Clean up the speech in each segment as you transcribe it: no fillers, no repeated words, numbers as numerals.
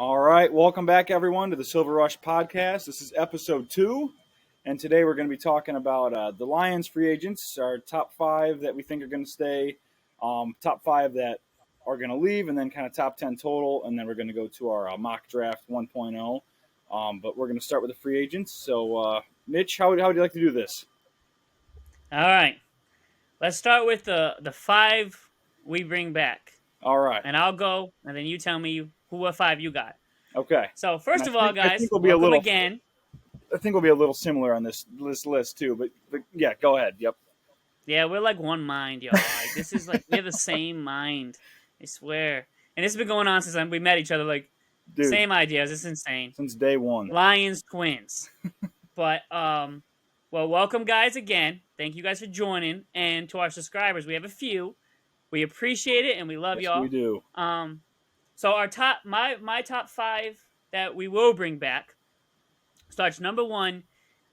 All right, welcome back everyone to the Silver Rush podcast. This is episode 2, and today we're going to be talking about the Lions free agents, our top 5 that we think are going to stay, top 5 that are going to leave, and then kind of top 10 total, and then we're going to go to our mock draft 1.0. But we're going to start with the free agents. So, Mitch, how would you like to do this? All right, let's start with the 5 we bring back. All right, and I'll go, and then you tell me what 5 you got. okay. So first of all, guys, welcome again. I think we'll be a little similar on this list too, but yeah, go ahead. Yep. Yeah, we're like one mind, y'all. Like, this is like we have the same mind. I swear. And this has been going on since we met each other. Like, dude, same ideas. It's insane. Since day one. Lions twins. But well, welcome guys again. Thank you guys for joining, and to our subscribers, we have a few. We appreciate it and we love y'all. We do. So our my top 5 that we will bring back starts number 1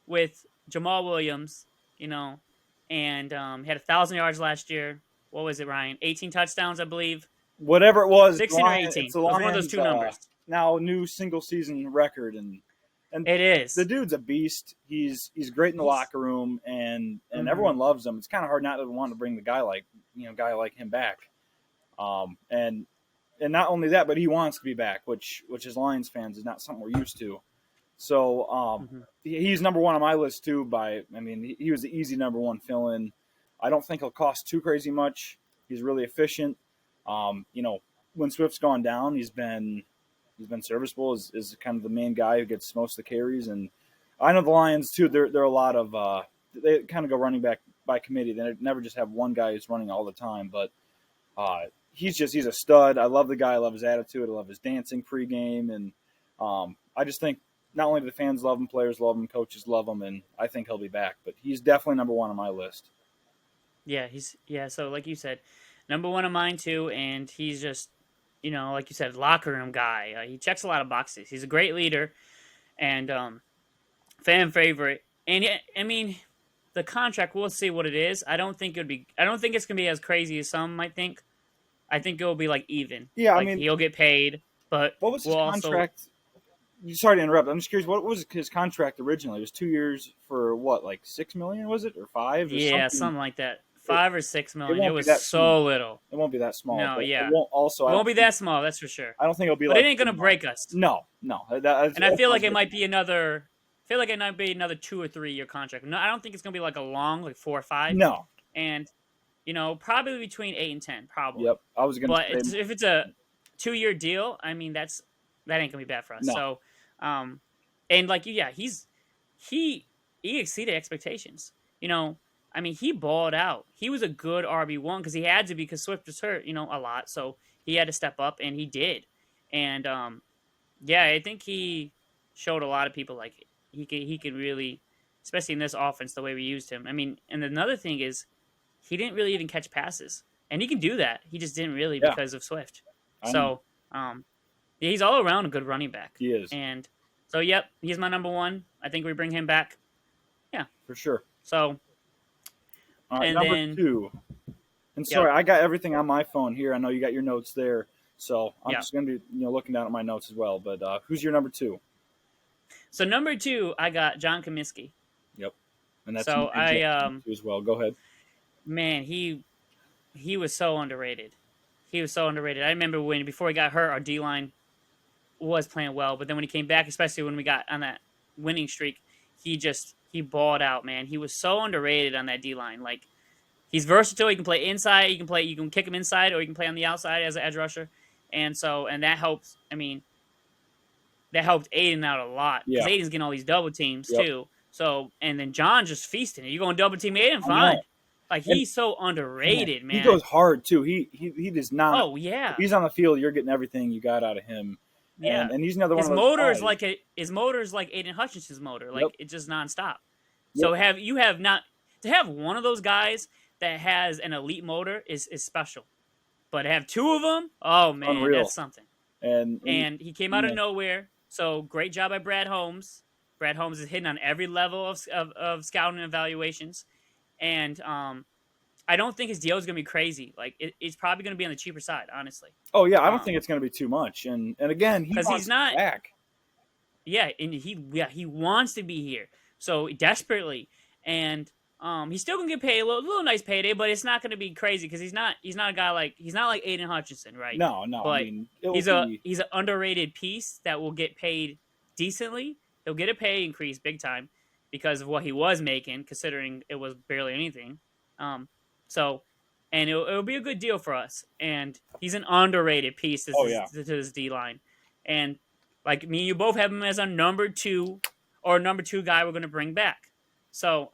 with Jamal Williams, and he had 1,000 yards last year. What was it, Ryan? 18 touchdowns, I believe. Whatever it was, 16 or 18. It was one of those two numbers. Now new single season record, and it is. The dude's a beast. He's great in the locker room, and everyone loves him. It's kind of hard not to want to bring the guy like him back. And not only that, but he wants to be back, which as Lions fans is not something we're used to. So he's number 1 on my list too. He was the easy number 1 fill-in. I don't think he'll cost too crazy much. He's really efficient. When Swift's gone down, he's been serviceable. Is kind of the main guy who gets most of the carries. And I know the Lions too. They're a lot of they kind of go running back by committee. They never just have one guy who's running all the time, but. He's a stud. I love the guy. I love his attitude. I love his dancing pregame. And I just think not only do the fans love him, players love him, coaches love him, and I think he'll be back. But he's definitely number 1 on my list. Yeah, so like you said, number 1 on mine too, and he's just, like you said, locker room guy. He checks a lot of boxes. He's a great leader and fan favorite. And the contract, we'll see what it is. I don't think it's going to be as crazy as some might think. I think it will be like even. Yeah, he'll get paid, but what was his contract? Sorry to interrupt. I'm just curious. What was his contract originally? It was 2 years for what, like $6 million? Was it, or 5? Yeah, something like that. 5 or 6 million. It was so little. It won't be that small. No, yeah. It won't be that small. That's for sure. I don't think it'll be. But it ain't gonna break us. No. And I feel like it might be another. I feel like it might be another 2 or 3 year contract. No, I don't think it's gonna be like a long, like 4 or 5. No. And probably between 8 and 10, probably. Yep, I was gonna. But if it's a 2-year deal, that ain't gonna be bad for us. No. So, and he exceeded expectations. He balled out. He was a good RB1 because he had to, because Swift was hurt, a lot. So he had to step up, and he did. And I think he showed a lot of people like he could really, especially in this offense, the way we used him. And another thing is, he didn't really even catch passes, and he can do that. He just didn't really because of Swift. So, he's all around a good running back. He is. And so, yep, he's my number 1. I think we bring him back. Yeah, for sure. So, all right, number 2. And sorry, I got everything on my phone here. I know you got your notes there, so I'm just going to be looking down at my notes as well. But who's your number 2? So number 2, I got John Cominsky. Yep, and that's so as well. Go ahead. Man, he was so underrated. He was so underrated. I remember before he got hurt, our D-line was playing well. But then when he came back, especially when we got on that winning streak, he balled out, man. He was so underrated on that D-line. Like, he's versatile. He can play inside. You can kick him inside, or you can play on the outside as an edge rusher. And that helps. That helped Aiden out a lot. Because Aiden's getting all these double teams, too. So, and then John just feasting it. You going double team Aiden? Fine. Like, he's so underrated, man. He goes hard, too. He does not. Oh, yeah. If he's on the field, you're getting everything you got out of him. Yeah. And he's another one of those guys. His motor is like Aiden Hutchinson's motor. Like, it's just nonstop. So to have one of those guys that has an elite motor is special. But to have 2 of them, oh, man, unreal. That's something. And he came out of nowhere. So, great job by Brad Holmes. Brad Holmes is hitting on every level of scouting and evaluations. And I don't think his deal is going to be crazy. Like it's probably going to be on the cheaper side, honestly. Oh yeah, I don't think it's going to be too much. And again, he Because wants he's not. back. Yeah, and he wants to be here so desperately, and he's still gonna get paid a little nice payday, but it's not gonna be crazy because he's not a guy like he's not like Aiden Hutchinson, right? No, I But mean, it will be. he's an underrated piece that will get paid decently. He'll get a pay increase big time because of what he was making, considering it was barely anything. So, and it'll be a good deal for us. And he's an underrated piece Oh yeah, to this D line, and like me, you both have him as a number 2 or number 2 guy we're going to bring back. So,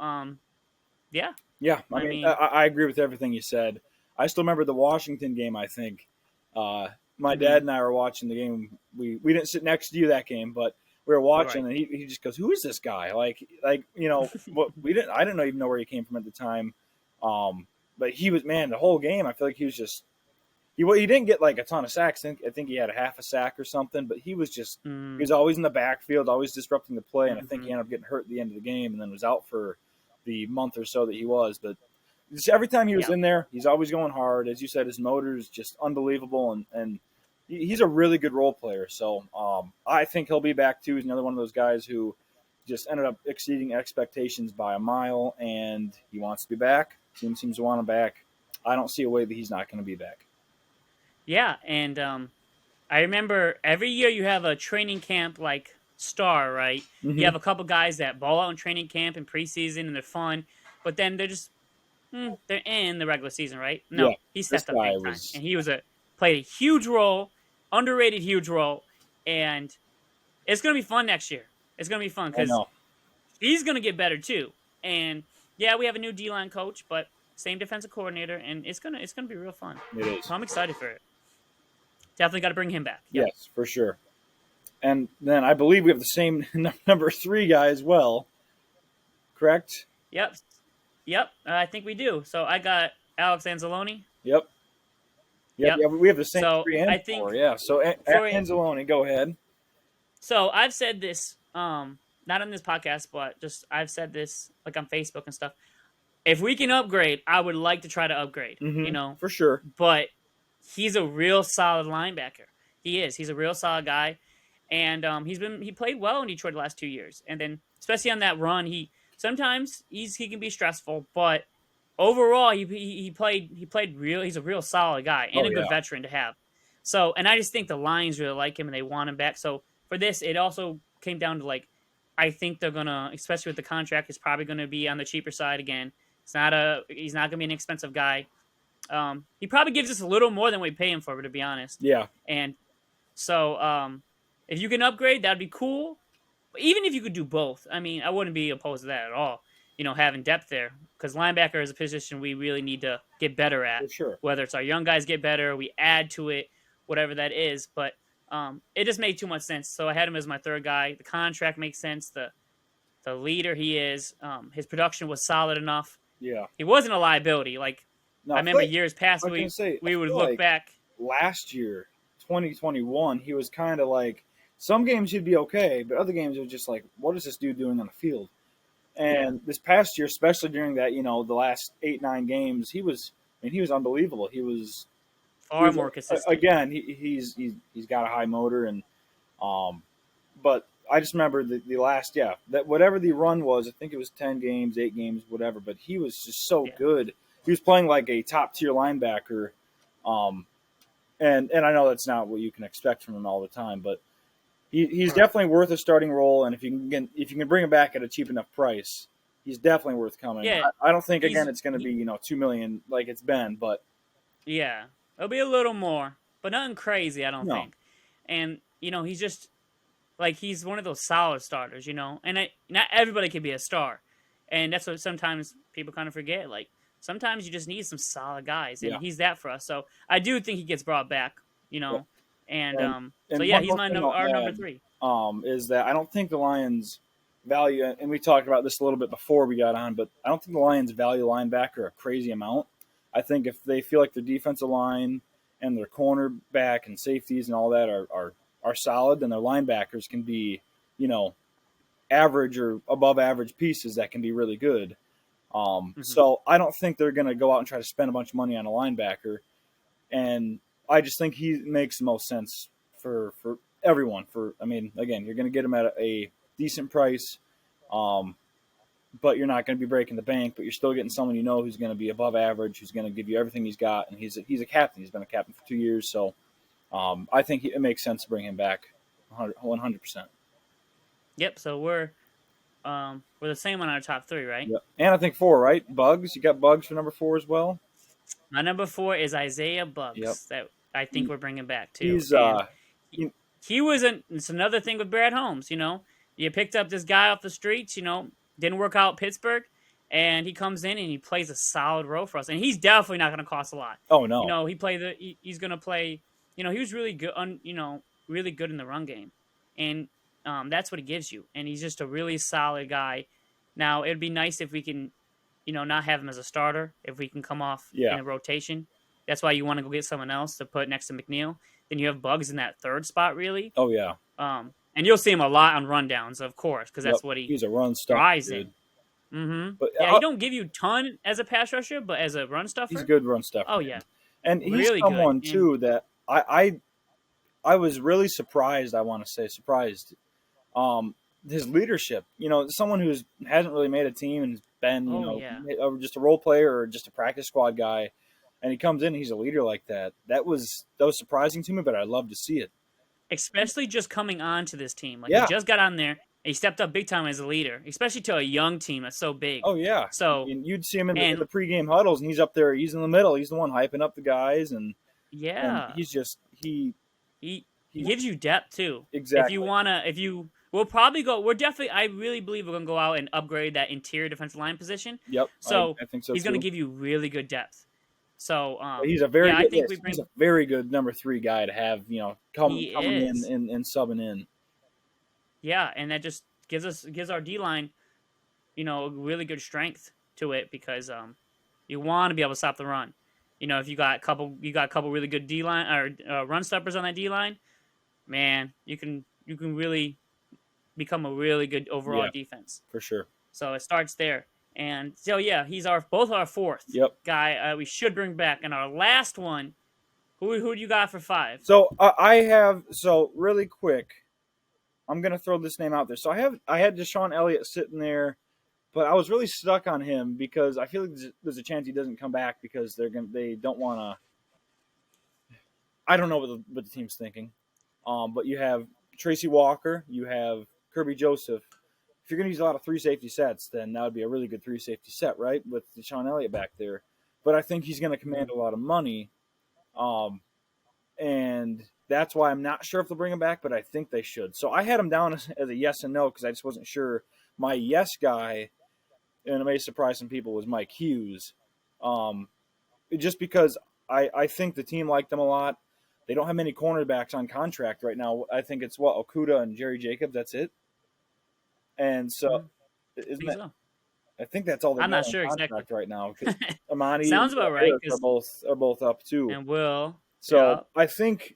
yeah. yeah. I I mean, mean, I agree with everything you said. I still remember the Washington game. I think my Mhm. dad and I were watching the game. We didn't sit next to you that game, but we were watching, Right. and he just goes, "Who is this guy?" Like what we didn't. I didn't even know where he came from at the time. But he was, man, the whole game. I feel like he was just he didn't get like a ton of sacks. I think he had a half a sack or something, but he was just he was always in the backfield, always disrupting the play, and I think he ended up getting hurt at the end of the game and then was out for the month or so that he was. But just every time he was Yeah. in there, he's always going hard. As you said, his motor is just unbelievable, and he's a really good role player. So I think he'll be back too. He's another one of those guys who just ended up exceeding expectations by a mile, and he wants to be back. Team seems to want him back. I don't see a way that he's not going to be back. Yeah, and I remember every year you have a training camp like star, right? Mm-hmm. You have a couple guys that ball out in training camp and preseason and they're fun, but then they're just they're in the regular season, right? No, Yeah, he this stepped up guy big time, was. and he was played a huge role, underrated huge role, and it's gonna be fun next year. It's gonna be fun I because know. he's gonna get better too. And yeah, we have a new D line coach, but same defensive coordinator, and it's gonna be real fun. It is. So I'm excited for it. Definitely got to bring him back. Yep. Yes, for sure. And then I believe we have the same number 3 guy as well. Correct? Yep. Yep. I think we do. So I got Alex Anzalone. Yep. Yep. Yeah, we have the same So 3 and I think 4. Yeah. So Anzalone, go ahead. So I've said this, not on this podcast, but just I've said this like on Facebook and stuff. If we can upgrade, I would like to try to upgrade. Mm-hmm. You know, For sure. but he's a real solid linebacker. He is. He's a real solid guy, and he played well in Detroit the last 2 years, and then especially on that run, he can be stressful, but overall he played real. He's a real solid guy and a good veteran to have. So, and I just think the Lions really like him and they want him back. So for this, it also came down to like, I think they're gonna, especially with the contract, is probably gonna be on the cheaper side again. He's not gonna be an expensive guy. He probably gives us a little more than we pay him for, to be honest. Yeah. And so, if you can upgrade, that'd be cool. But even if you could do both, I mean, I wouldn't be opposed to that at all. You know, having depth there, because linebacker is a position we really need to get better at. For sure. Whether it's our young guys get better, we add to it, whatever that is. But it just made too much sense. So I had him as my 3rd guy. The contract makes sense. The leader he is. His production was solid enough. Yeah. He wasn't a liability. Like, No, I remember years past, we would look like back. Last year, 2021, he was kind of like, some games he'd be okay, but other games it was just like, what is this dude doing on the field? And this past year, especially during that, the last 8-9 games, he was unbelievable. He was Far more consistent. Again, he's got a high motor, and but I just remember the last, that whatever the run was, I think it was 10 games, 8 games, whatever. But he was just so good. He was playing like a top tier linebacker, and I know that's not what you can expect from him all the time, but he's definitely worth a starting role. And if you can bring him back at a cheap enough price, he's definitely worth coming. Yeah, I don't think it's going to be $2 million like it's been, but yeah, it'll be a little more, but nothing crazy, I don't think. And he's just like, he's one of those solid starters, and not everybody can be a star, and that's what sometimes people kind of forget. Like, sometimes you just need some solid guys, and he's that for us. So I do think he gets brought back, and so yeah, he's our number 3. Is that I don't think the Lions value, and we talked about this a little bit before we got on, but I don't think the Lions value linebacker a crazy amount. I think if they feel like their defensive line and their cornerback and safeties and all that are solid, then their linebackers can be, average or above average pieces that can be really good. So I don't think they're going to go out and try to spend a bunch of money on a linebacker. And I just think he makes the most sense for everyone. I mean, again, you're going to get him at a decent price, but you're not going to be breaking the bank. But you're still getting someone who's going to be above average, who's going to give you everything he's got, and he's a captain. He's been a captain for 2 years, so I think it makes sense to bring him back 100%. Yep. So we're the same on our top 3, right? Yep. And I think 4, right? Bugs. You got Bugs for number 4 as well. My number 4 is Isaiah Bugs. Yep. That I think we're bringing back too. He's he wasn't. It's another thing with Brad Holmes. You picked up this guy off the streets. Didn't work out at Pittsburgh, and he comes in and he plays a solid role for us. And he's definitely not going to cost a lot. Oh no. He's going to play. He was really good. Really good in the run game, and that's what he gives you. And he's just a really solid guy. Now it'd be nice if we can, not have him as a starter. If we can come off in a rotation. That's why you want to go get someone else to put next to McNeil. Then you have Bugs in that 3rd spot, really. Oh, yeah. And you'll see him a lot on rundowns, of course, because that's what he's a run stuffer. thrives in. But he don't give you a ton as a pass rusher, but as a run stuffer, he's a good run stuffer. Oh yeah, and he's really someone good. Too that I was really surprised. I want to say surprised. His leadership. Someone who hasn't really made a team and has been just a role player or just a practice squad guy. And he comes in, and he's a leader like that. That was surprising to me, but I love to see it. Especially just coming on to this team. He just got on there, and he stepped up big time as a leader, especially to a young team that's so big. Oh, yeah. So you'd see him in the pregame huddles, and he's up there. He's in the middle. He's the one hyping up the guys. And he's just – he gives you depth, too. Exactly. We'll probably go – I really believe we're going to go out and upgrade that interior defensive line position. Yep. So I think so, he's going to give you really good depth. So he's a very he's a very good number 3 guy to have, coming in and subbing in. Yeah, and that just gives our D line, really good strength to it because you want to be able to stop the run. If you got a couple really good D line or run stoppers on that D line, man, you can really become a really good overall defense for sure. So it starts there. And so, he's both our 4th guy we should bring back. And our last one, who do you got for 5? So really quick, I'm going to throw this name out there. So I had DeShon Elliott sitting there, but I was really stuck on him because I feel like there's a chance he doesn't come back because they don't want to. I don't know what the team's thinking. But you have Tracy Walker, you have Kirby Joseph. If you're going to use a lot of 3 safety sets, then that would be a really good 3 safety set, right, with DeShon Elliott back there. But I think he's going to command a lot of money, and that's why I'm not sure if they'll bring him back, but I think they should. So I had him down as a yes and no because I just wasn't sure. My yes guy, and it may surprise some people, was Mike Hughes, just because I think the team liked him a lot. They don't have many cornerbacks on contract right now. I think it's Okudah and Jerry Jacobs. That's it. And so, I think that's all. I'm not sure exactly right now. Amani sounds about right. Are both up too. And Will. So I think.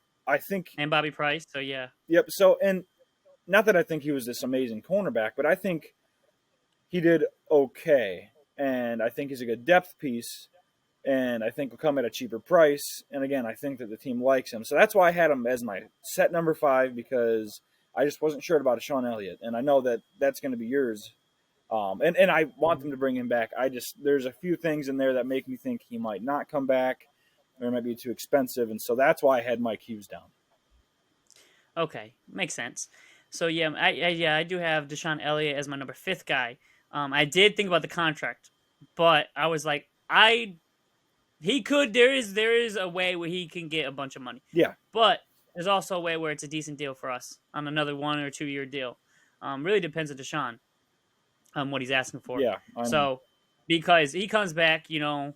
And Bobby Price. So yeah. Yep. So and not that I think he was this amazing cornerback, but I think he did okay, and I think he's a good depth piece, and I think will come at a cheaper price. And again, I think that the team likes him, so that's why I had him as my set number 5 because I just wasn't sure about DeShon Elliott, and I know that that's going to be yours. And I want them to bring him back. There's a few things in there that make me think he might not come back, or it might be too expensive, and so that's why I had Mike Hughes down. Okay, makes sense. So I do have DeShon Elliott as my number 5th guy. I did think about the contract, but I was like, he could. There is a way where he can get a bunch of money. Yeah, but there's also a way where it's a decent deal for us on another 1 or 2 year deal. Really depends on DeShon, what he's asking for. Yeah. So because he comes back, you'd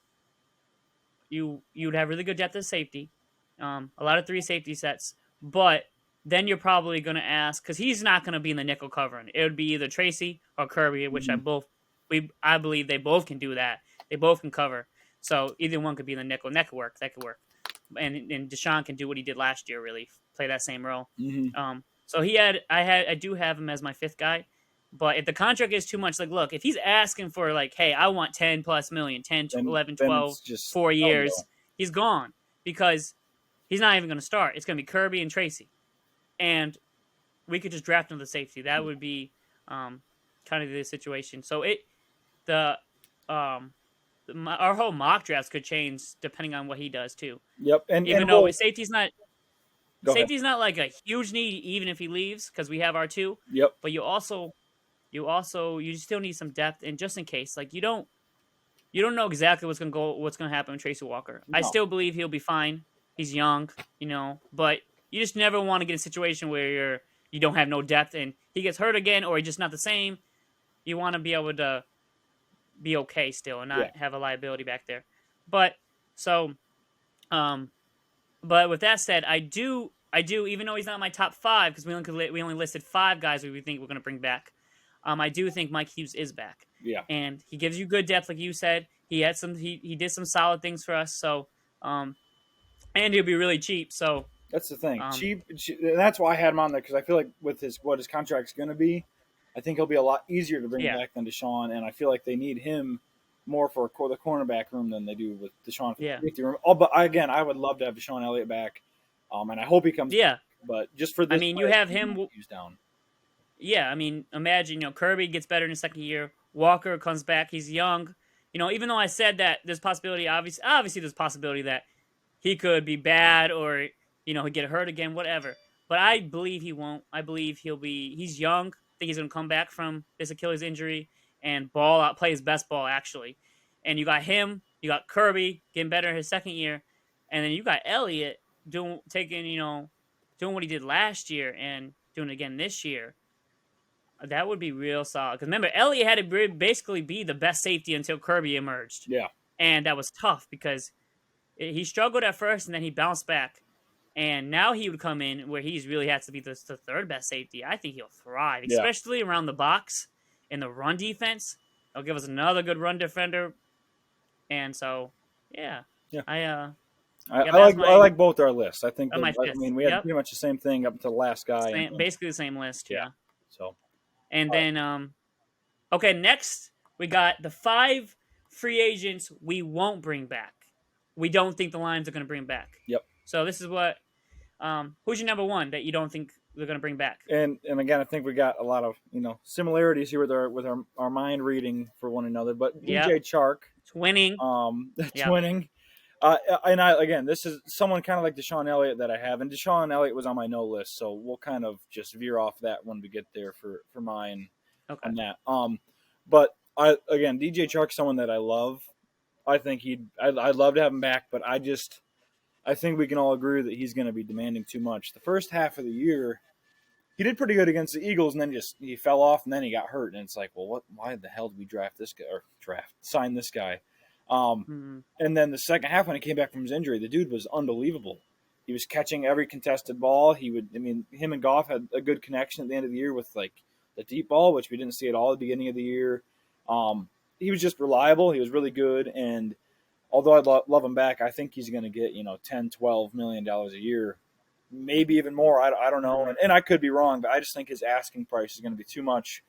have really good depth of safety, a lot of 3 safety sets, but then you're probably going to ask because he's not going to be in the nickel covering. It would be either Tracy or Kirby, which I believe they both can do that. They both can cover. So either one could be in the nickel. That could work. And DeShon can do what he did last year, really play that same role. Mm-hmm. So I do have him as my 5th guy. But if the contract is too much, like, look, if he's asking for, like, hey, I want 10 plus million, 10, then 11, then 12, it's just 4 years, no. he's gone because he's not even going to start. It's going to be Kirby and Tracy. And we could just draft another safety. That would be kind of the situation. So the um, our whole mock drafts could change depending on what he does too. Yep, Even and though we'll go ahead. safety's not like a huge need, even if he leaves, because we have our two. Yep, But you still need some depth, and just in case, like you don't know exactly what's gonna happen with Tracy Walker. I no, still believe he'll be fine. He's young, but you just never want to get in a situation where you don't have no depth and he gets hurt again or he's just not the same. You want to be able to be okay still and yeah, not have a liability back there. But so um but with that said, I do even though he's not my top 5 because we only listed 5 guys we think we're going to bring back. I do think Mike Hughes is back. yeah. And he gives you good depth like you said. He did some solid things for us. So and he'll be really cheap. So That's the thing. um Cheap, and that's why I had him on there because I feel like with his contract's going to be, I think he'll be a lot easier to bring yeah. back than Deshaun, and I feel like they need him more for the cornerback room than they do with Deshaun for the Yeah. safety room. Oh, but again, I would love to have Deshaun Elliott back, and I hope he comes. Yeah. Back, but just for I this, mean, you have him. He's down. Yeah, I mean, imagine, Kirby gets better in his second year. Walker comes back. He's young. Even though I said that there's possibility, obviously there's possibility that he could be bad or, he'll get hurt again, whatever. But I believe he won't. I believe he's young. I think he's going to come back from this Achilles injury and ball out, play his best ball, actually. And you got him, you got Kirby getting better in his second year. And then you got Elliott doing what he did last year and doing it again this year. That would be real solid. Because remember, Elliott had to basically be the best safety until Kirby emerged. Yeah. And that was tough because he struggled at first and then he bounced back. And now he would come in where he's really has to be the third best safety. I think he'll thrive, especially around the box in the run defense. He'll give us another good run defender. And so, yeah. I like both our lists. I think we had pretty much the same thing up to the last guy. Basically the same list, yeah. So, and then okay, next we got the 5 free agents we won't bring back. We don't think the Lions are going to bring back. Yep. So this is what who's your number 1 that you don't think they're going to bring back? And again, I think we got a lot of similarities here with our mind reading for one another. But DJ Chark, twinning, twinning. And this is someone kind of like Deshaun Elliott that I have, and Deshaun Elliott was on my no list, so we'll kind of just veer off that when we get there for mine on that. But DJ Chark's someone that I love. I think I'd love to have him back, but I think we can all agree that he's going to be demanding too much. The first half of the year, he did pretty good against the Eagles, and then he fell off, and then he got hurt, and it's like, well, why the hell did we draft this guy or sign this guy? And then the second half, when he came back from his injury, the dude was unbelievable. He was catching every contested ball. Him and Goff had a good connection at the end of the year with like the deep ball, which we didn't see at all at the beginning of the year. He was just reliable. He was really good. And although I'd love him back, I think he's going to get, $10, $12 million a year, maybe even more. I don't know. And I could be wrong, but I just think his asking price is going to be too much.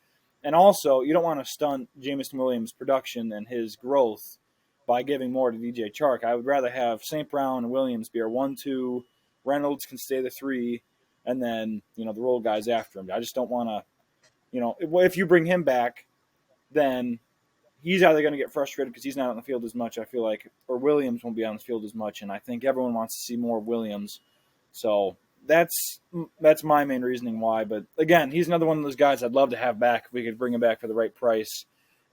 And also, you don't want to stunt Jameson Williams' production and his growth by giving more to DJ Chark. I would rather have St. Brown and Williams be our 1-2. Reynolds can stay the 3, and then, the role guys after him. I just don't want to, if you bring him back, then he's either going to get frustrated because he's not on the field as much, I feel like, or Williams won't be on the field as much, and I think everyone wants to see more of Williams. So that's my main reasoning why. But, again, he's another one of those guys I'd love to have back if we could bring him back for the right price.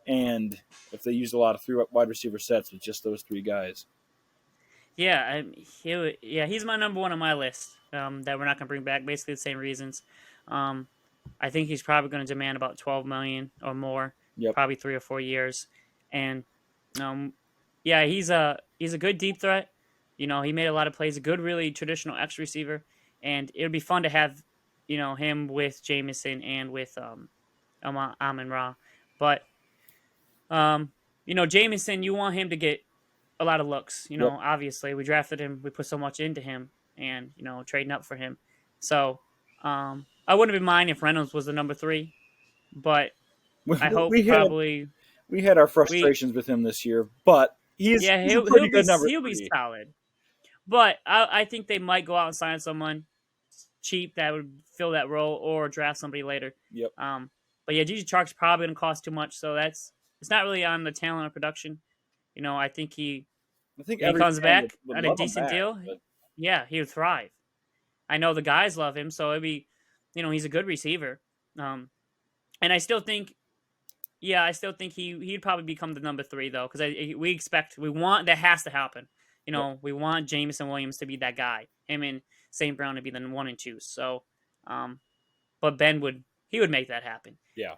And if they used a lot of 3 wide receiver sets with just those 3 guys. Yeah, he's my number 1 on my list that we're not going to bring back. Basically the same reasons. I think he's probably going to demand about $12 million or more. Yep. Probably 3 or 4 years. And, he's a good deep threat. He made a lot of plays. A good, really traditional X receiver. And it would be fun to have, him with Jameson and with Amon-Ra. But Jameson, you want him to get a lot of looks. Obviously, we drafted him. We put so much into him and, trading up for him. So I wouldn't be mind if Reynolds was the number 3. But I hope we had probably we had our we frustrations with him this year, but yeah he's a he'll pretty be good number he'll be 3. solid. But I think they might go out and sign someone cheap that would fill that role or draft somebody later. Yep. But yeah, DJ Chark's probably going to cost too much, so it's not really on the talent or production. I think I think he every comes fan would, back would at a love him decent back, deal. but Yeah, he would thrive. I know the guys love him, so it'd be, he's a good receiver. And I still think, I still think he'd probably become the number 3 though, because we want that has to happen. yep. We want Jameson Williams to be that guy. Him and St. Brown to be the 1 and 2. So, but Ben would make that happen. Yeah.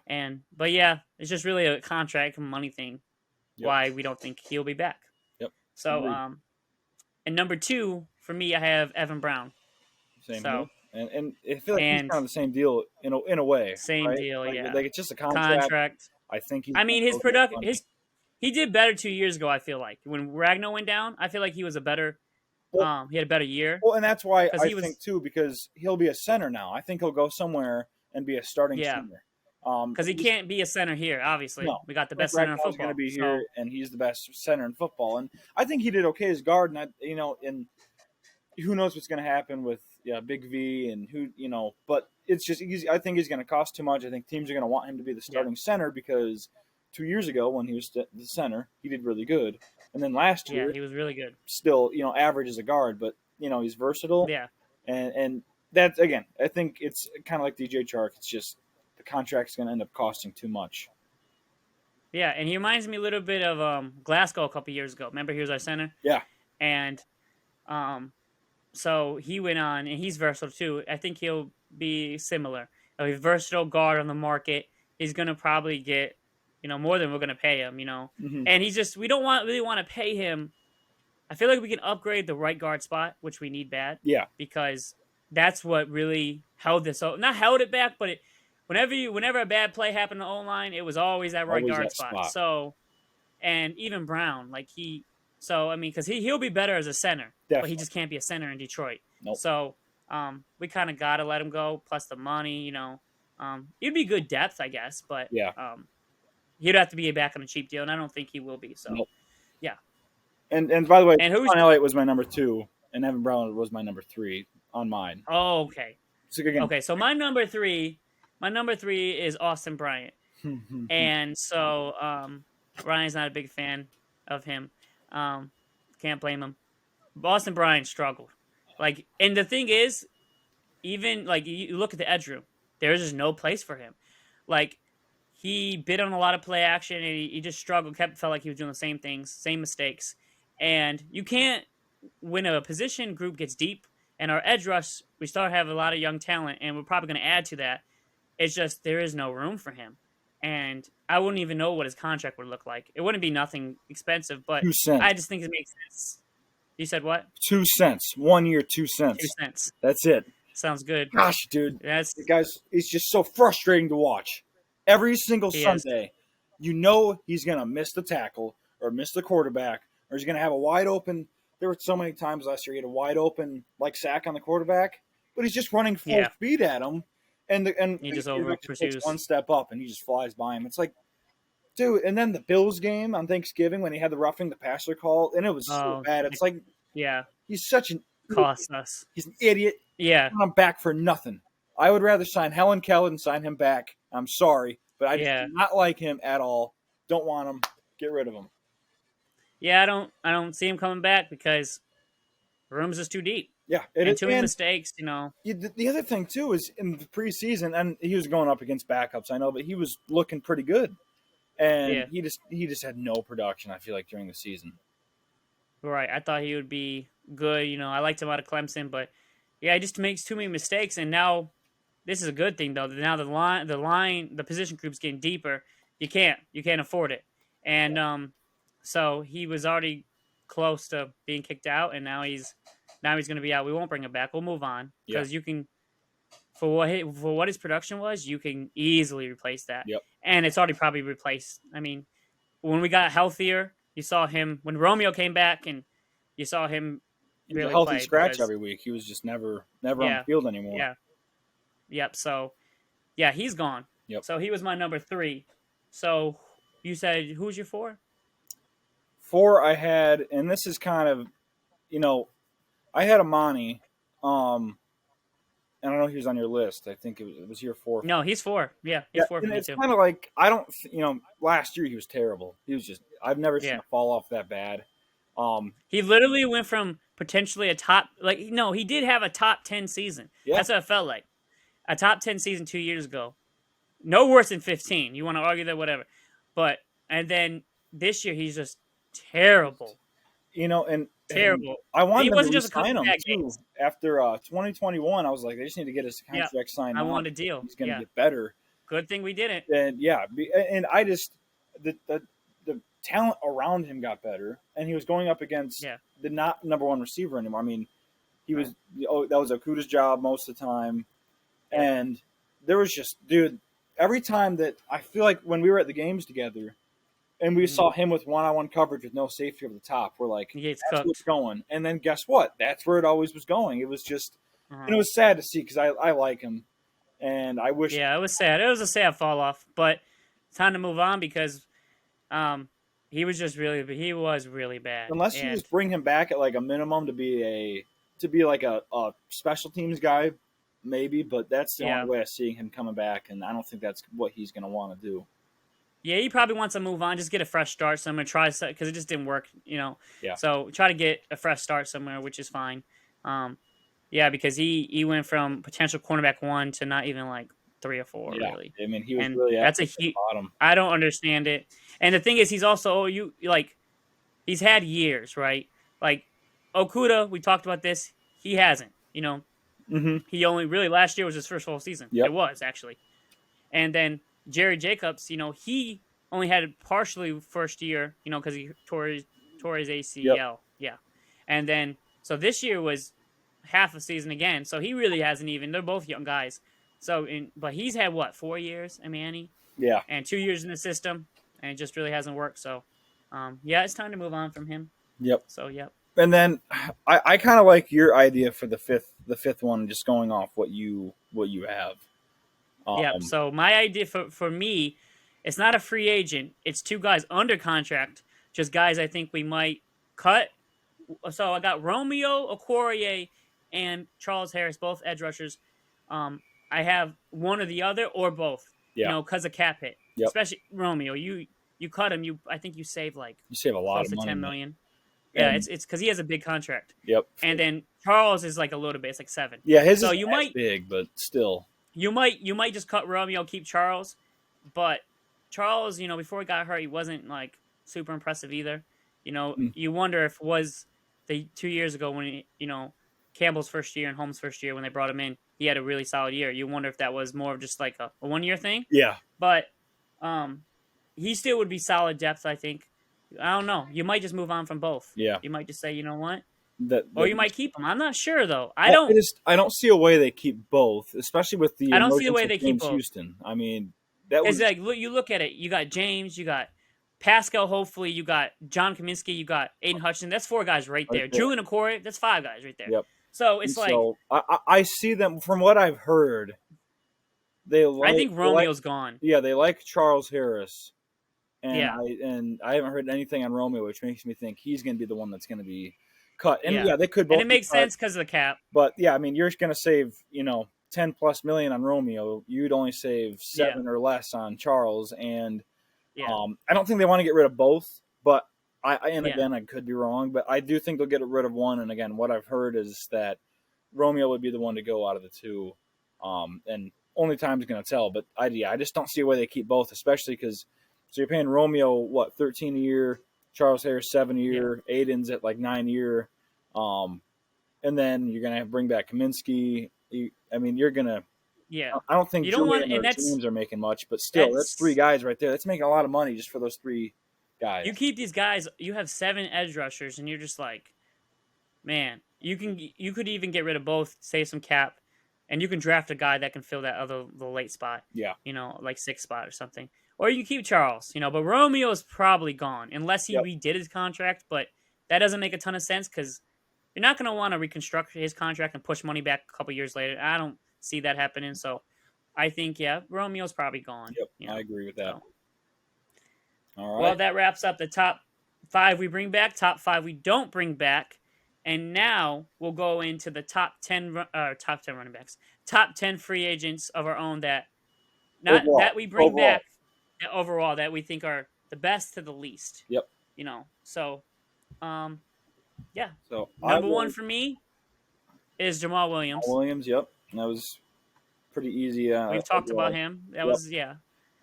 But yeah, it's just really a contract and money thing. Yep. Why we don't think he'll be back. Yep. So, Agreed. and number 2 for me, I have Evan Brown. Same So, here. And I feel like he's kind of the same deal in a way. Same right? deal, like, yeah. Like it's just a contract. I think he's. I mean, his production, he did better 2 years ago. I feel like when Ragnar went down, I feel like he was a better. He had a better year. Well, and that's why I think too, because he'll be a center now. I think he'll go somewhere and be a starting center. Because he can't be a center here. Obviously, no, we got the best center in football. He's going to be here, and he's the best center in football. And I think he did okay as guard. And and who knows what's going to happen with Big V and but it's just easy. I think he's going to cost too much. I think teams are going to want him to be the starting center because 2 years ago when he was the center, he did really good. And then last year, he was really good. Still, average as a guard, but he's versatile. Yeah. And that's, again, I think it's kind of like DJ Chark. It's just the contract's going to end up costing too much. Yeah, and he reminds me a little bit of Glasgow a couple years ago. Remember, he was our center. Yeah. And so he went on, and he's versatile too. I think he'll be similar. A versatile guard on the market. He's going to probably get more than we're going to pay him, Mm-hmm. And we don't really want to pay him. I feel like we can upgrade the right guard spot, which we need bad. Yeah. Because that's what really held this. Not held it back, but whenever a bad play happened in the O-line, it was always that right guard spot. So, and even Brown, because he'll be better as a center, Definitely. But he just can't be a center in Detroit. Nope. So, we kind of got to let him go, plus the money, it'd be good depth, I guess, but yeah. He'd have to be back on a cheap deal, and I don't think he will be. So, nope. Yeah. And by the way, Sean Elliott was my number 2, and Evan Brown was my number 3 on mine. Oh, okay. So again, okay, so my number 3 is Austin Bryant. And so Ryan's not a big fan of him. Can't blame him. Austin Bryant struggled. And the thing is, even you look at the edge room, there's just no place for him. He bid on a lot of play action, and he just struggled. Felt like he was doing the same things, same mistakes. And you can't, when a position group gets deep, and our edge rush, we start having a lot of young talent, and we're probably going to add to that. It's just there is no room for him. And I wouldn't even know what his contract would look like. It wouldn't be nothing expensive, but 2 cents. I just think it makes sense. You said what? 2 cents. 1 year, 2 cents. 2 cents. That's it. Sounds good. Gosh, dude. The guy's, it's just so frustrating to watch. Every single Sunday, he's going to miss the tackle or miss the quarterback, or he's going to have a wide open. There were so many times last year he had a wide open sack on the quarterback, but he's just running full speed at him, and he just over pursues one step up and he just flies by him. It's like, dude. And then the Bills game on Thanksgiving when he had the roughing the passer call, and it was so bad. It's like, he's such an cost us. He's an idiot. Yeah, I'm back for nothing. I would rather sign Helen Keller than sign him back. I'm sorry, but I do not like him at all. Don't want him. Get rid of him. Yeah, I don't see him coming back because the room's just too deep. Yeah, and too many mistakes, The other thing too is in the preseason, and he was going up against backups, I know, but he was looking pretty good, and he just had no production. I feel like during the season. Right, I thought he would be good. I liked him out of Clemson, but he just makes too many mistakes, and now. This is a good thing though. Now the position group's getting deeper. You can't afford it, and so he was already close to being kicked out, and now he's going to be out. We won't bring him back. We'll move on because you can, for what his production was, you can easily replace that. Yep. And it's already probably replaced. I mean, when we got healthier, you saw him when Romeo came back, and you saw him really a healthy play scratch every week. He was just never on the field anymore. Yeah. Yep. So, he's gone. Yep. So he was my number 3. So you said who's your four? Four I had, and this is kind of, you know, I had Amani. Um, and I don't know if he was on your list. I think it was your four. No, he's four. Yeah, Yeah, he's four for and me it's too. kind of like I don't, last year he was terrible. He was just I've never seen Yeah. a fall off that bad. Um, He literally went from potentially a top, like, no, he did have a top 10 season. yeah, That's what it felt like. A top 10 season 2 years ago. No worse than 15. You want to argue that, whatever. But, and then this year, he's just terrible. and Terrible. I And he wanted them to wasn't just a couple re-sign him bad too games. after 2021. I was like, they just need to get his Yeah. contract signed I now. wanted a deal. He's going to Yeah. get better. Good thing we didn't. And yeah, and I just the talent around him got better, and he was going up against Yeah. the not number one receiver anymore. I mean, he was that was Okuda's job most of the time, and there was just dude. Every time that I feel like when we were at the games together, and we saw him with one-on-one coverage with no safety over the top, we're like, He gets that's where it's cooked. going. And then guess what? That's where it always was going. It was just, and it was sad to see because I like him, and I wish. Yeah, it was sad. It was a sad fall off, but it's time to move on because he was really bad. Unless you just bring him back at like a minimum to be like a special teams guy, maybe. But that's the only way of seeing him coming back, and I don't think that's what he's going to want to do. Yeah, he probably wants to move on, just get a fresh start somewhere. Try because it just didn't work, Yeah. So try to get a fresh start somewhere, which is fine. Yeah, because he went from potential cornerback 1 to not even like 3 or 4 really. I mean, he was and really that's a huge. bottom. I don't understand it. And the thing is, he's also he's had years, right? Like Okuda, we talked about this. He hasn't, Mm-hmm. He only really last year was his first full season. Yep. It was actually, and then Jerry Jacobs, he only had it partially first year, because he tore his ACL. Yep. Yeah, and then so this year was half a season again. So he really hasn't even. They're both young guys. So but he's had what 4 years, Manny? Yeah. And 2 years in the system, and it just really hasn't worked. So, yeah, it's time to move on from him. Yep. So, yep. And then I kind of like your idea for the fifth one, just going off what you have. Yeah. So my idea for me, it's not a free agent. It's 2 guys under contract, just guys I think we might cut. So I got Romeo Okorie and Charles Harris, both edge rushers. I have one or the other or both. Yeah. Because of cap hit. Yep. Especially Romeo. You cut him. I think you save a lot close of money. to $10 million. Yeah, it's because he has a big contract. Yep. And then Charles is like a little bit. It's like 7. Yeah, his so is you might big, but still. You might just cut Romeo, keep Charles, but Charles, before he got hurt, he wasn't like super impressive either. You wonder if it was the 2 years ago when Campbell's first year and Holmes' first year when they brought him in, he had a really solid year. You wonder if that was more of just like a 1 year thing. Yeah. But he still would be solid depth, I think. I don't know. You might just move on from both. Yeah. You might just say, you know what? Or you might keep them. I'm not sure though. I don't see a way they keep both, especially with the. I don't see a way they keep both. Houston. I mean, that was like you look at it. You got James. You got Pascal. Hopefully, you got John Kaminsky. You got Aiden Hutchinson. That's 4 guys right there. Julian Okorie. That's 5 guys right there. Yep. So it's I see them from what I've heard. I think Romeo's gone. Yeah, they like Charles Harris. And I haven't heard anything on Romeo, which makes me think he's going to be the one that's going to be cut. And they could both. And it makes sense because of the cap. But yeah, I mean, you're going to save $10+ million on Romeo. You'd only save 7 or less on Charles, and I don't think they want to get rid of both. But again, I could be wrong, but I do think they'll get rid of one. And again, what I've heard is that Romeo would be the one to go out of the 2, and only time's going to tell. But I just don't see a way they keep both, especially because. So you're paying Romeo, 13 a year, Charles Harris 7 a year, Aiden's at like 9 a year, and then you're gonna bring back Kaminsky. You're gonna. Yeah. I don't think you don't want, and teams are making much, but still, that's 3 guys right there. That's making a lot of money just for those 3 guys. You keep these guys. You have 7 edge rushers, and you're just like, man, you could even get rid of both, save some cap, and you can draft a guy that can fill the late spot. Yeah. Like 6th spot or something. Or you keep Charles, but Romeo is probably gone unless he redid his contract. But that doesn't make a ton of sense because you're not going to want to reconstruct his contract and push money back a couple years later. I don't see that happening. So I think, Romeo's probably gone. Yep, I agree with that. All Well, right. that wraps up the top 5 we bring back, top 5 we don't bring back, and now we'll go into the top 10 running backs, top 10 free agents of our own that not Overall. that we bring Overall. back overall that we think are the best to the least. Yep. So um, yeah, So I number one will. for me is Jamal Williams. Williams. Yep. That was pretty easy. We've talked about Overall. him. That Yep. was yeah.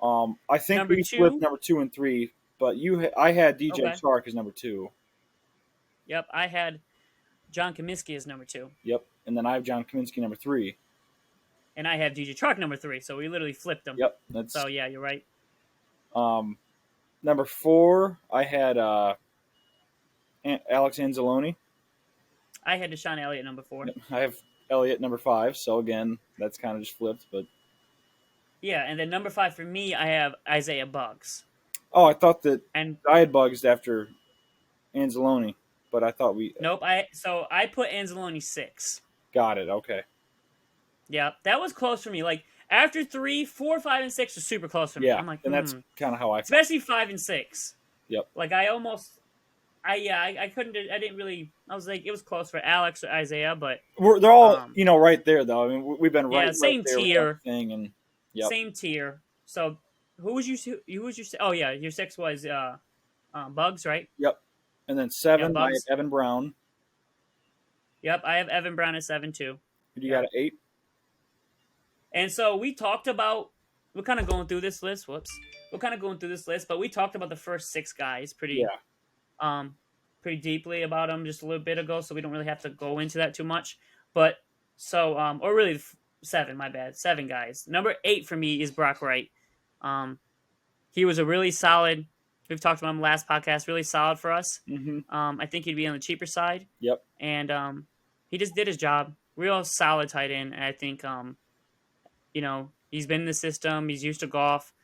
I think Number we flipped two, number 2 and 3, but I had DJ okay. Chark as number 2. Yep, I had John Cominsky as number 2, Yep. And then I have John Kaminsky number 3. and I have DJ Chark number 3. So we literally flipped them. Yep. That's So yeah, you're right. number 4. I had Alex Anzalone. I had Deshaun Elliott number 4. Yep. I have Elliott number 5. So again, that's kind of just flipped. But Yeah, and then number 5 for me, I have Isaiah Buggs. I thought that And I had Bugs after Anzalone, but I thought we nope, I put Anzalone 6. got it. Okay. Yeah, that was close for me. Like after 3, 4, 5, and 6 was super close for me. Yeah, I'm like, and that's kind of how I. especially 5 and 6. Yep. Like I couldn't. I didn't really. I was like, it was close for Alex or Isaiah, but They're all right there though. I mean, we've been yeah, right same there with tier. that thing, and yep. Same tier. So who was your? Oh yeah, your 6 was Bugs, right? Yep. And then 7, Yeah, I had Bugs. Evan Brown. Yep, I have Evan Brown at 7 too. Who do you got at 8? And so we talked about. We're kind of going through this list. Whoops. We're kind of going through this list, but we talked about the first 6 guys pretty deeply about them just a little bit ago, so we don't really have to go into that too much. But so, or really 7, my bad, 7 guys. Number 8 for me is Brock Wright. He was a really solid. We've talked about him last podcast. Really solid for us. Mm-hmm. I think he'd be on the cheaper side. Yep. And he just did his job. Real solid tight end. And I think he's been in the system. He's used to golf,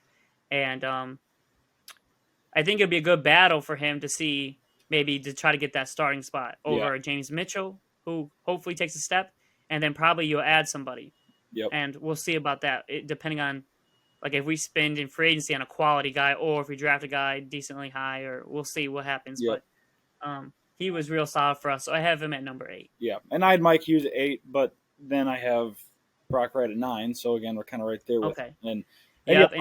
and I think it'd be a good battle for him to see maybe to try to get that starting spot over James Mitchell, who hopefully takes a step, and then probably you'll add somebody. Yep. And we'll see about that, depending on like if we spend in free agency on a quality guy or if we draft a guy decently high, or we'll see what happens. Yep. But he was real solid for us, so I have him at number 8. Yeah, and I had Mike Hughes at 8, but then I have Brock Wright at 9. So again, we're kind of right there with Okay. And Yep,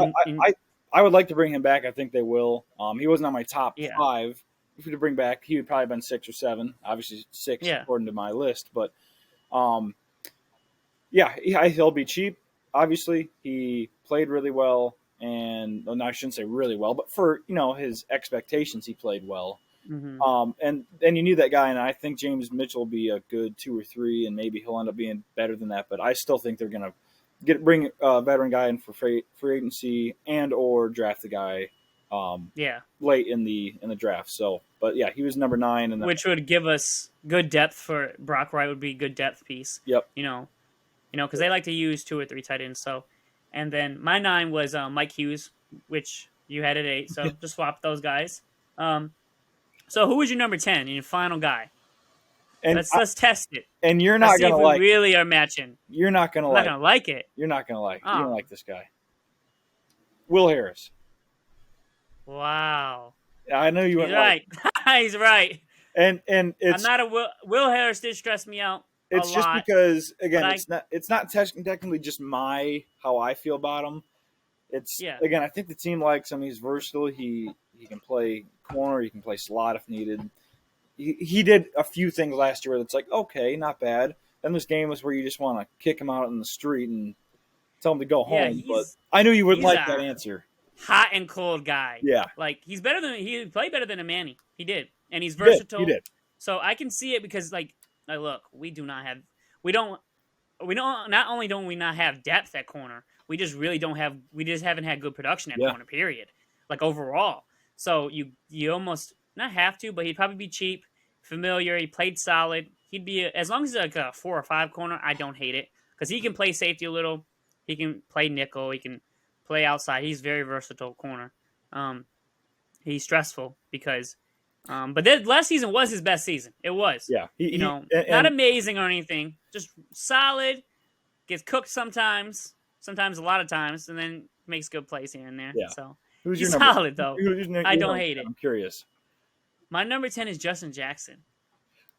I would like to bring him back. I think they will. He wasn't on my top 5. If we could bring back, he would probably have been 6 or 7. Obviously 6 according to my list, but he'll be cheap. Obviously, he played really well, and I shouldn't say really well, but for his expectations, he played well. Mm-hmm. And you need that guy, and I think James Mitchell will be a good 2 or 3, and maybe he'll end up being better than that. But I still think they're gonna bring a veteran guy in for free agency and or draft the guy late in the draft. So, but yeah, he was number 9, and which would give us good depth for Brock Wright. Would be a good depth piece. Yep. Because they like to use 2 or 3 tight ends. So, and then my 9 was Mike Hughes, which you had at 8. So just swap those guys. So who was your number 10 and your final guy? And let's test it. And you're not gonna like. We really are matching. You're not gonna I'm like. not gonna like it. You're not gonna like. You don't like this guy. Will Harris. Wow. I know you. He's right. He's right. And it's. I'm not a Will Harris did stress me out. It's just lot, because again, it's not technically just how I feel about him. It's again, I think the team likes him. He's versatile. He can play corner. He can play slot if needed. He did a few things last year that's like, okay, not bad. Then this game was where you just want to kick him out in the street and tell him to go home. But I knew you wouldn't like that answer. Hot and cold guy. Yeah. Like he played better than Manny. He did. And he's versatile. He did. So I can see it because look, not only don't we not have depth at corner, we just haven't had good production at corner, period. Like overall. So you almost not have to, but he'd probably be cheap, familiar. He played solid. He'd be as long as he's like a 4 or 5 corner. I don't hate it because he can play safety a little. He can play nickel. He can play outside. He's very versatile corner. He's stressful because, but that last season was his best season. It was. Yeah. Not amazing or anything. Just solid. Gets cooked sometimes a lot of times, and then makes good plays here and there. Yeah. So. Who's He's your number? solid though. I your don't number hate 10? it. I'm curious. My number 10 is Justin Jackson,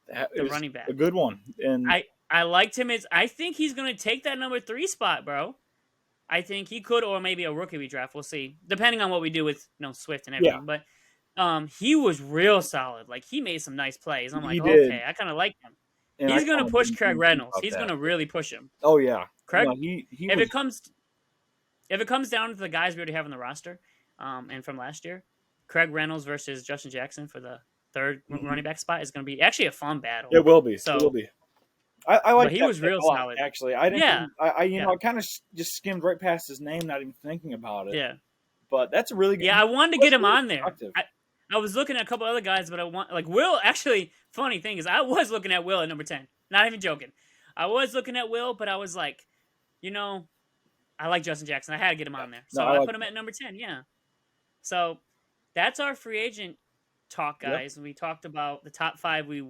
That the is running back. a good one. And I liked him. I think he's gonna take that number 3 spot, bro. I think he could, or maybe a rookie we draft. We'll see, depending on what we do with Swift and yeah, everything. But he was real solid. Like he made some nice plays. I'm he like, did. okay, I kind of like him. And I He's gonna kinda push didn't Craig even think Reynolds. about He's that. gonna really push him. Oh yeah, Craig. no, he if was. it comes down to the guys we already have on the roster, and from last year, Craig Reynolds versus Justin Jackson for the third running back spot is going to be actually a fun battle. It will be. So it will be. I like. but he that was pick real a lot, solid. Actually, I didn't. Yeah. I kind of just skimmed right past his name, not even thinking about it. Yeah. But that's a really good. Yeah, I wanted to get him on there. Productive. I was looking at a couple other guys, but I want like Will. Actually, funny thing is, I was looking at Will at number 10. Not even joking. I was looking at Will, but I was like, I like Justin Jackson. I had to get him on there, so I put him at number 10. Yeah. So that's our free agent talk, guys. Yep. We talked about the top 5 we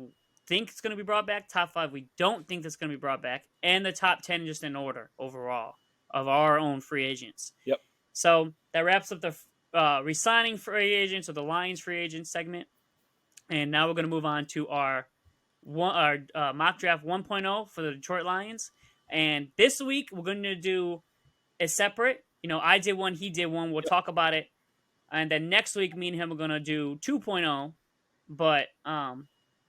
think it's going to be brought back, top 5 we don't think that's going to be brought back, and the top 10 just in order overall of our own free agents. Yep. So that wraps up the re-signing free agents or the Lions free agent segment. And now we're going to move on to our mock draft 1.0 for the Detroit Lions. And this week we're going to do a separate. I did one, he did one. We'll talk about it. And then next week, me and him are going to do 2.0, but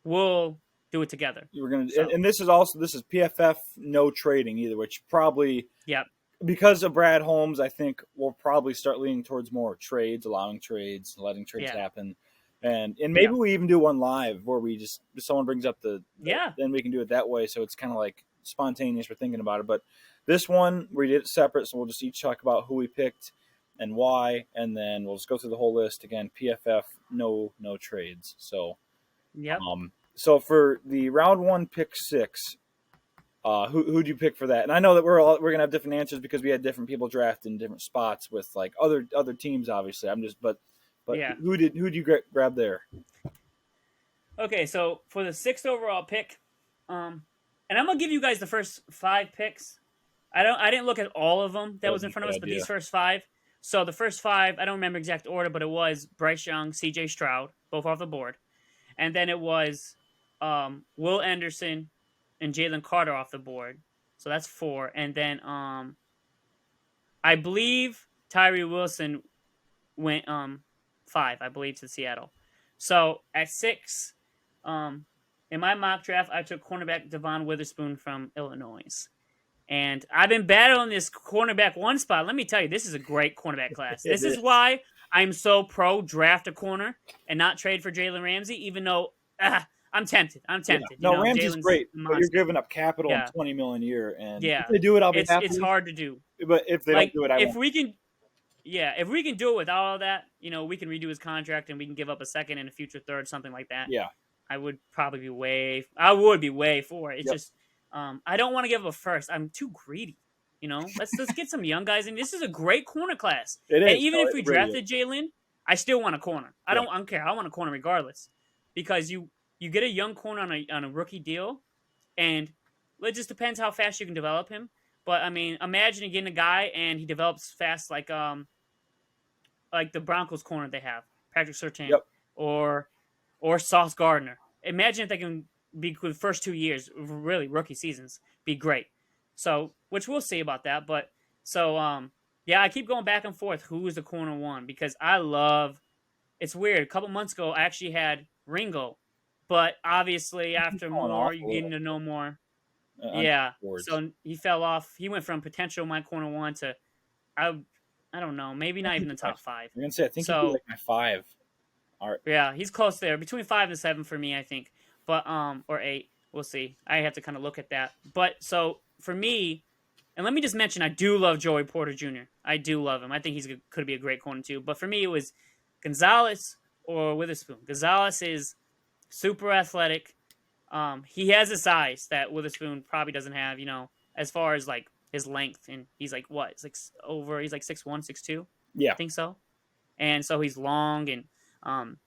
we'll do it together. We're gonna, and this is PFF no trading either, which probably because of Brad Holmes, I think we'll probably start leaning towards more trades, allowing trades, letting trades happen, and maybe we even do one live where we just if someone brings up then we can do it that way. So it's kind of like spontaneous. We're thinking about it, but this one we did it separate, so we'll just each talk about who we picked and why, and then we'll just go through the whole list again. PFF no trades. So so for the round 1 pick 6, who'd you pick for that? And I know that we're gonna have different answers because we had different people drafted in different spots with like other teams. Obviously, but who'd you grab there? Okay, so for the 6th overall pick, and I'm gonna give you guys the first 5 picks. I didn't look at all of them that was in front of us, but these first 5. So the first 5, I don't remember exact order, but it was Bryce Young, C.J. Stroud, both off the board, and then it was Will Anderson and Jalen Carter off the board. So that's 4, and then I believe Tyree Wilson went 5, I believe, to Seattle. So at 6, in my mock draft, I took cornerback Devon Witherspoon from Illinois. And I've been battling this cornerback 1 spot. Let me tell you, this is a great cornerback class. This is why I'm so pro draft a corner and not trade for Jalen Ramsey, even though I'm tempted. Yeah. No, Ramsey's great, but you're giving up capital and $20 million a year. And if they do it, I'll be happy. It's hard to do. But if they don't do it, I won't. If we can do it with all of that, we can redo his contract and we can give up a second and a future third, something like that. Yeah. I would be way for it. It's just I don't want to give up a first. I'm too greedy. Let's get some young guys in. This is a great corner class. It is. And even if we drafted Jalen, I still want a corner. I don't care. I want a corner regardless, because you get a young corner on a rookie deal, and it just depends how fast you can develop him. But I mean, imagine getting a guy and he develops fast, like the Broncos corner they have, Patrick Surtain, or Sauce Gardner. Imagine if they can be the first 2 years, really rookie seasons, be great. So, which we'll see about that. But so, I keep going back and forth. Who is the corner 1? Because it's weird. A couple months ago, I actually had Ringo, but obviously after more, you're getting to know more. So he fell off. He went from potential my corner 1 to, I don't know, maybe not even the top 5. I'm gonna say I think he'd be like my 5. All right. Yeah, he's close there, between 5 and 7 for me, I think. But or 8, we'll see. I have to kind of look at that. But so for me, and let me just mention, I do love Joey Porter Jr. I do love him. I think could be a great corner too. But for me, it was Gonzalez or Witherspoon. Gonzalez is super athletic. He has a size that Witherspoon probably doesn't have. As far as like his length, and he's like what? He's like 6'1", 6'2". Yeah, I think so. And so he's long and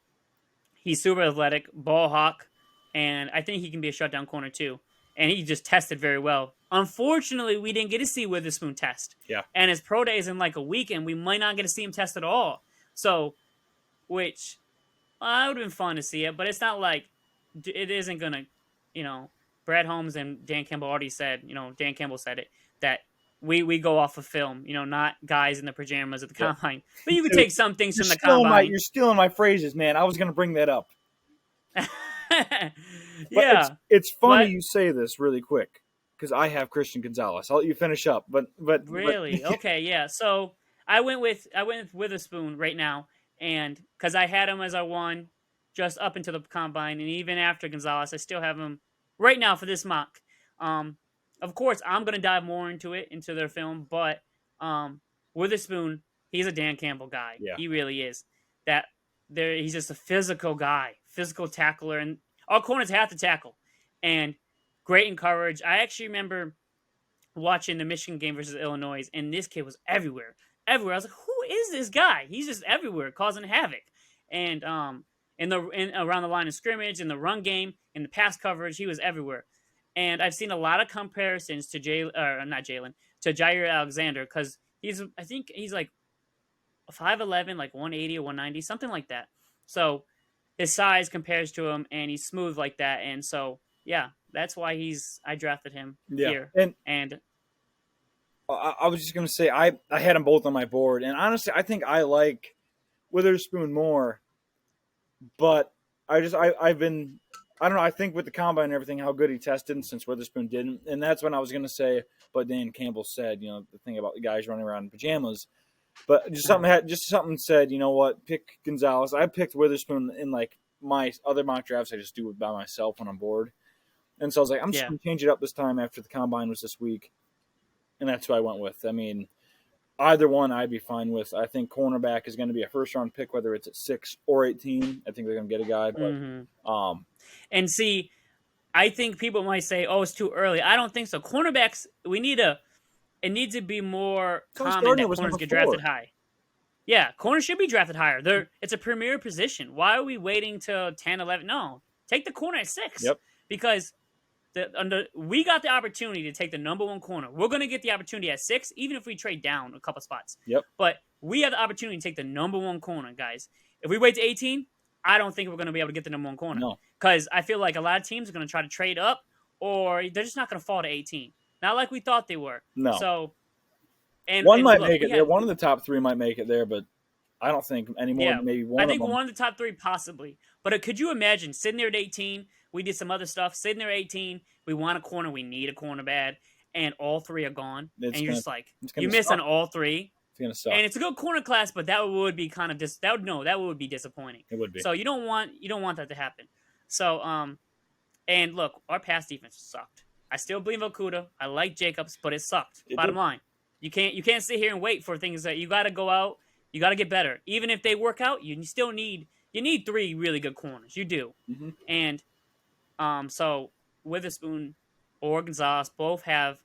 he's super athletic, ball hawk. And I think he can be a shutdown corner too. And he just tested very well. Unfortunately, we didn't get to see Witherspoon test. Yeah. And his pro day is in like a week, and we might not get to see him test at all. So, which it would have been fun to see it, but it's not like it isn't gonna, you know. Brad Holmes and Dan Campbell already said, Dan Campbell said it that we go off of film, not guys in the pajamas at the combine, but you could take some things from the combine. You're stealing my phrases, man. I was gonna bring that up. Yeah, it's funny you say this really quick because I have Christian Gonzalez. I'll let you finish up, but really, okay, yeah. So I went with Witherspoon right now, and because I had him as our one just up into the combine, and even after Gonzalez, I still have him right now for this mock. Of course, I'm gonna dive more into their film, but Witherspoon, he's a Dan Campbell guy. Yeah. He really is. He's just a physical guy, physical tackler, and all corners have to tackle, and great in coverage. I actually remember watching the Michigan game versus Illinois, and this kid was everywhere. Everywhere. I was like, who is this guy? He's just everywhere, causing havoc. And around the line of scrimmage, in the run game, in the pass coverage, he was everywhere. And I've seen a lot of comparisons to Jair Alexander, because I think he's like 5'11", like 180 or 190, something like that. So his size compares to him, and he's smooth like that. And so, yeah, that's why I drafted him here. And I was just going to say, I had them both on my board. And honestly, I think I like Witherspoon more. But I don't know, I think with the combine and everything, how good he tested since Witherspoon didn't. And that's when I was going to say, but Dan Campbell said, the thing about the guys running around in pajamas. But something said, you know what, pick Gonzalez. I picked Witherspoon in like my other mock drafts. I just do it by myself when I'm bored. And so I was like, I'm just going to change it up this time after the combine was this week. And that's who I went with. I mean, either one I'd be fine with. I think cornerback is going to be a first-round pick, whether it's at 6 or 18. I think they're going to get a guy. But, and see, I think people might say, oh, it's too early. I don't think so. Cornerbacks, it needs to be more common that corners get drafted high. Yeah, corners should be drafted higher. It's a premier position. Why are we waiting till 10, 11? No, take the corner at 6. Yep. Because we got the opportunity to take the number one corner. We're going to get the opportunity at 6, even if we trade down a couple spots. Yep. But we have the opportunity to take the number one corner, guys. If we wait to 18, I don't think we're going to be able to get the number one corner. No. Because I feel like a lot of teams are going to try to trade up, or they're just not going to fall to 18. Not like we thought they were. No. So, one might make it there. One of the top 3 might make it there, but I don't think any more than maybe one of them. I think one of the top 3 possibly. But could you imagine sitting there at 18? We did some other stuff. Sitting there at 18, we want a corner. We need a corner bad. And all 3 are gone. And you're just like, you miss on all 3. It's going to suck. And it's a good corner class, but that would be kind of that would be disappointing. It would be. So you don't want that to happen. So, and look, our pass defense sucked. I still believe Okudah. I like Jacobs, but it sucked. Bottom line. You can't sit here and wait for things that you got to go out. You got to get better. Even if they work out, you still need 3 really good corners. You do. Mm-hmm. And so Witherspoon or Gonzalez both have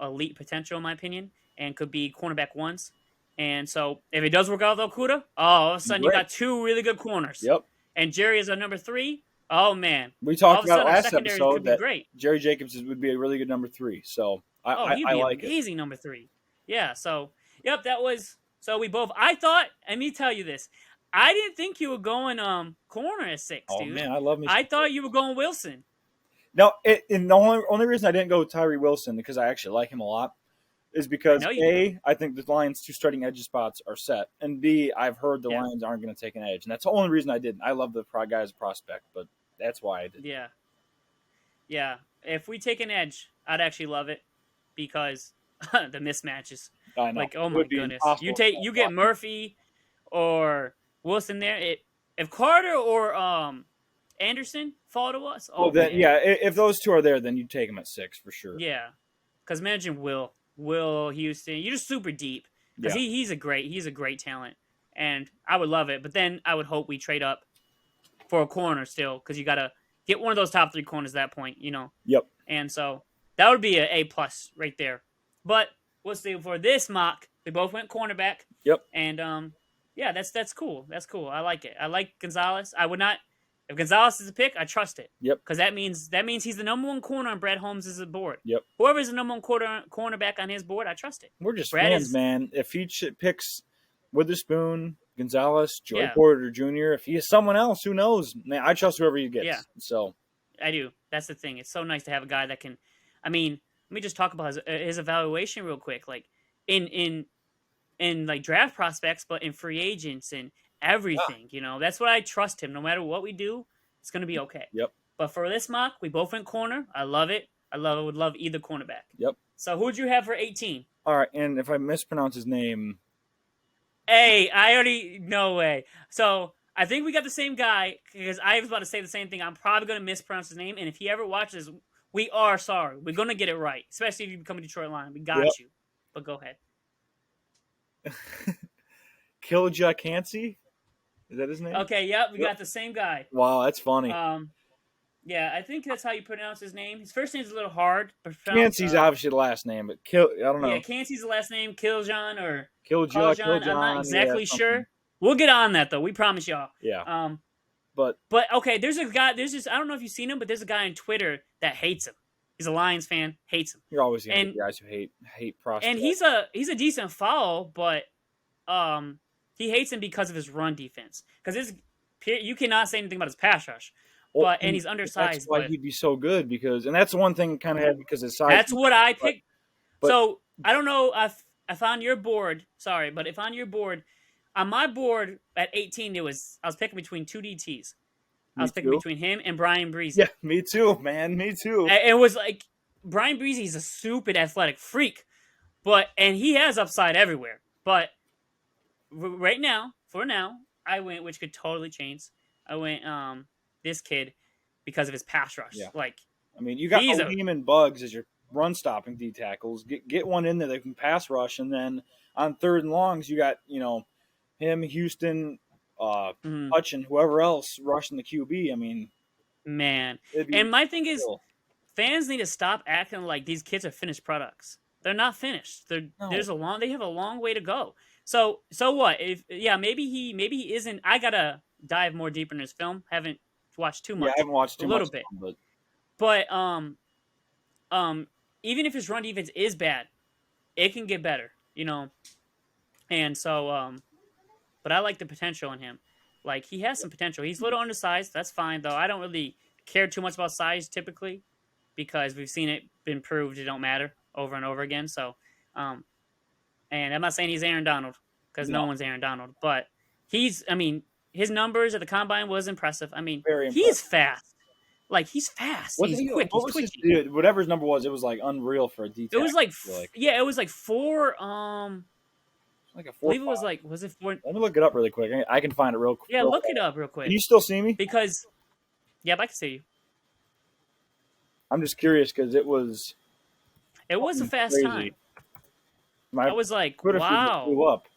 elite potential, in my opinion, and could be cornerback ones. And so if it does work out with Okudah, all of a sudden you got 2 really good corners. Yep. And Jerry is our number 3. Oh man, we talked about last secondary episode could be that great. Jerry Jacobs would be a really good number 3. So I like amazing number 3. Yeah. So yep, that was. So we both. I thought. Let me tell you this. I didn't think you were going corner at 6, dude. Oh man, I love me. I thought you were going Wilson. No, and the only reason I didn't go with Tyree Wilson, because I actually like him a lot, is because I think the Lions' 2 starting edge spots are set, and B, I've heard the Lions aren't going to take an edge, and that's the only reason I didn't. I love the guy as a prospect, but that's why I did. Yeah. If we take an edge, I'd actually love it, because the mismatches. I know. Like, oh my goodness, you get Murphy or Wilson there. If Carter or Anderson fall to us, if those 2 are there, then you take them at 6 for sure. Yeah, because imagine Will Houston. You're just super deep, because he's a great talent, and I would love it. But then I would hope we trade up for a corner still, because you got to get one of those top 3 corners at that point, Yep. And so that would be an A+ right there. But we'll see. For this mock, we both went cornerback. Yep. And that's cool. That's cool. I like it. I like Gonzalez. I would not. If Gonzalez is a pick, I trust it. Yep. Because that means he's the number 1 corner on Brad Holmes' board. Yep. Whoever is the number 1 cornerback on his board, I trust it. We're just fans, man. If he picks Witherspoon, Gonzalez, Joy Yeah. Porter Jr. If he is someone else, who knows? Man, I trust whoever he gets. Yeah. So I do. That's the thing. It's so nice to have a guy that can. I mean, let me just talk about his evaluation real quick. Like in like draft prospects, but in free agents and everything. You know, that's what I trust him. No matter what we do, it's gonna be okay. Yep. But for this mock, we both went corner. I love it. Would love either cornerback. Yep. So who'd you have for 18? All right, and if I mispronounce his name, Hey, I already no way. So I think we got the same guy because I was about to say the same thing. I'm probably gonna mispronounce his name, and if he ever watches, we are sorry. We're gonna get it right, especially if you become a Detroit Lion. We got Yep. you. But go ahead. Kilja Cansey, is that his name? Okay, yep, we Yep. got the same guy. Wow, that's funny. Yeah, I think that's how you pronounce his name. His first name's a little hard. But Cansey's obviously the last name, but I don't know. Yeah, Cansey's the last name. Kiljan or Kilja, Kaljan. I'm not exactly sure. We'll get on that though. We promise y'all. Yeah. But okay, there's a guy. There's just I don't know if you've seen him, but there's a guy on Twitter that hates him. He's a Lions fan, hates him. You're always gonna get guys who hate prospects. And he's a decent follow, but he hates him because of his run defense. Because you cannot say anything about his pass rush. And he's undersized. That's why he'd be so good and that's one thing kind of had because his size. That's what I picked. So I don't know if on your board. Sorry, but if on your board, on my board at 18, I was picking between two DTs. I was picking between him and Brian Breezy. Yeah, me too, man. Me too. It was like Brian Breezy is a stupid athletic freak, and he has upside everywhere. But right now, for now, I went, which could totally change. I went this kid because of his pass rush. Yeah. Like, I mean, you got Aleem and Buggs as your run stopping D tackles. Get one in there that can pass rush, and then on third and longs, you got him, Houston, Hutch, and whoever else rushing the QB. I mean, man. And my thing is, fans need to stop acting like these kids are finished products. They're not finished. They have a long way to go. So what? Maybe he isn't. I gotta dive more deeper in his film. Haven't watched too much. Yeah, I haven't watched too much. A little bit. But even if his run defense is bad, it can get better, And so, but I like the potential in him. Like, he has some potential. He's a little undersized. That's fine, though. I don't really care too much about size typically because we've seen it been proved it don't matter over and over again. So, and I'm not saying he's Aaron Donald because no one's Aaron Donald, but his numbers at the combine was impressive. I mean, he's fast. Like, he's fast. He's quick. He's twitchy. Whatever his number was, it was like unreal for a detail. It was like, it was like 4. Like a 4. I believe it was like, was it 4? Let me look it up really quick. I can find it real quick. Yeah, look it up real quick. Can you still see me? Because, I can see you. I'm just curious because it was a fast crazy. time. I was like, Twitter wow. Blew up.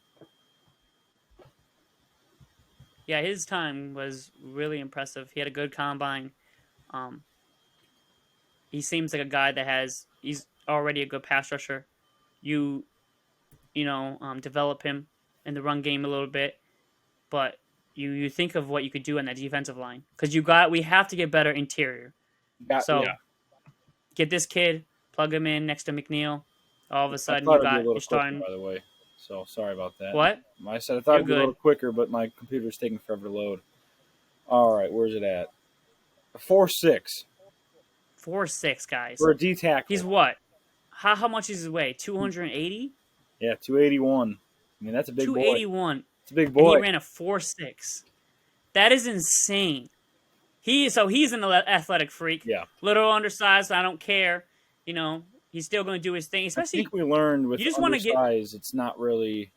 Yeah, his time was really impressive. He had a good combine. He seems like a guy that he's already a good pass rusher. Develop him in the run game a little bit, but you think of what you could do on that defensive line because we have to get better interior. Get this kid, plug him in next to McNeil. All of a sudden, you're starting. By the way, so sorry about that. What? I said I thought it'd be a little quicker, but my computer's taking forever to load. All right, where's it at? 4'6". 4'6", guys. For a D tackle. He's what? How much is his weight? 280? Yeah, 281. I mean, that's a big 281. Boy. It's a big boy. And he ran a 4'6". That is insane. He's an athletic freak. Yeah. Little undersized. I don't care. He's still going to do his thing. Especially, I think we learned with undersized, it's not really,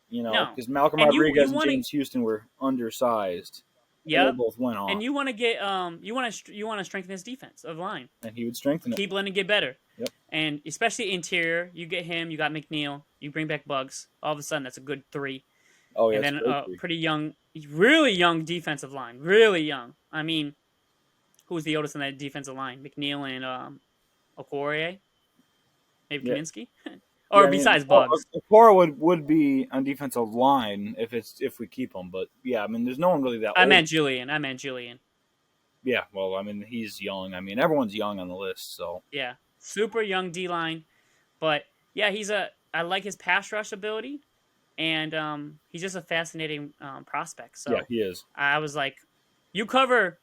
because Malcolm Rodriguez and James Houston were undersized. Yeah, they both went off. And you want to get you want to strengthen his defensive line. And he would strengthen it. Keep letting it get better. Yep. And especially interior, you get him. You got McNeil. You bring back Buggs. All of a sudden, that's a good 3. Oh yeah. And then pretty young, really young defensive line. Really young. I mean, who's the oldest in that defensive line? McNeil and Okorie. Maybe Kaminsky. Besides Buggs. Okoro would be on defensive line if we keep him, but yeah, I mean, there's no one really that old. I meant Julian. Yeah, well, I mean, he's young. I mean, everyone's young on the list, so. Yeah, super young D-line. But, yeah, I like his pass rush ability. and he's just a fascinating prospect. Yeah, So he is. I was like, you cover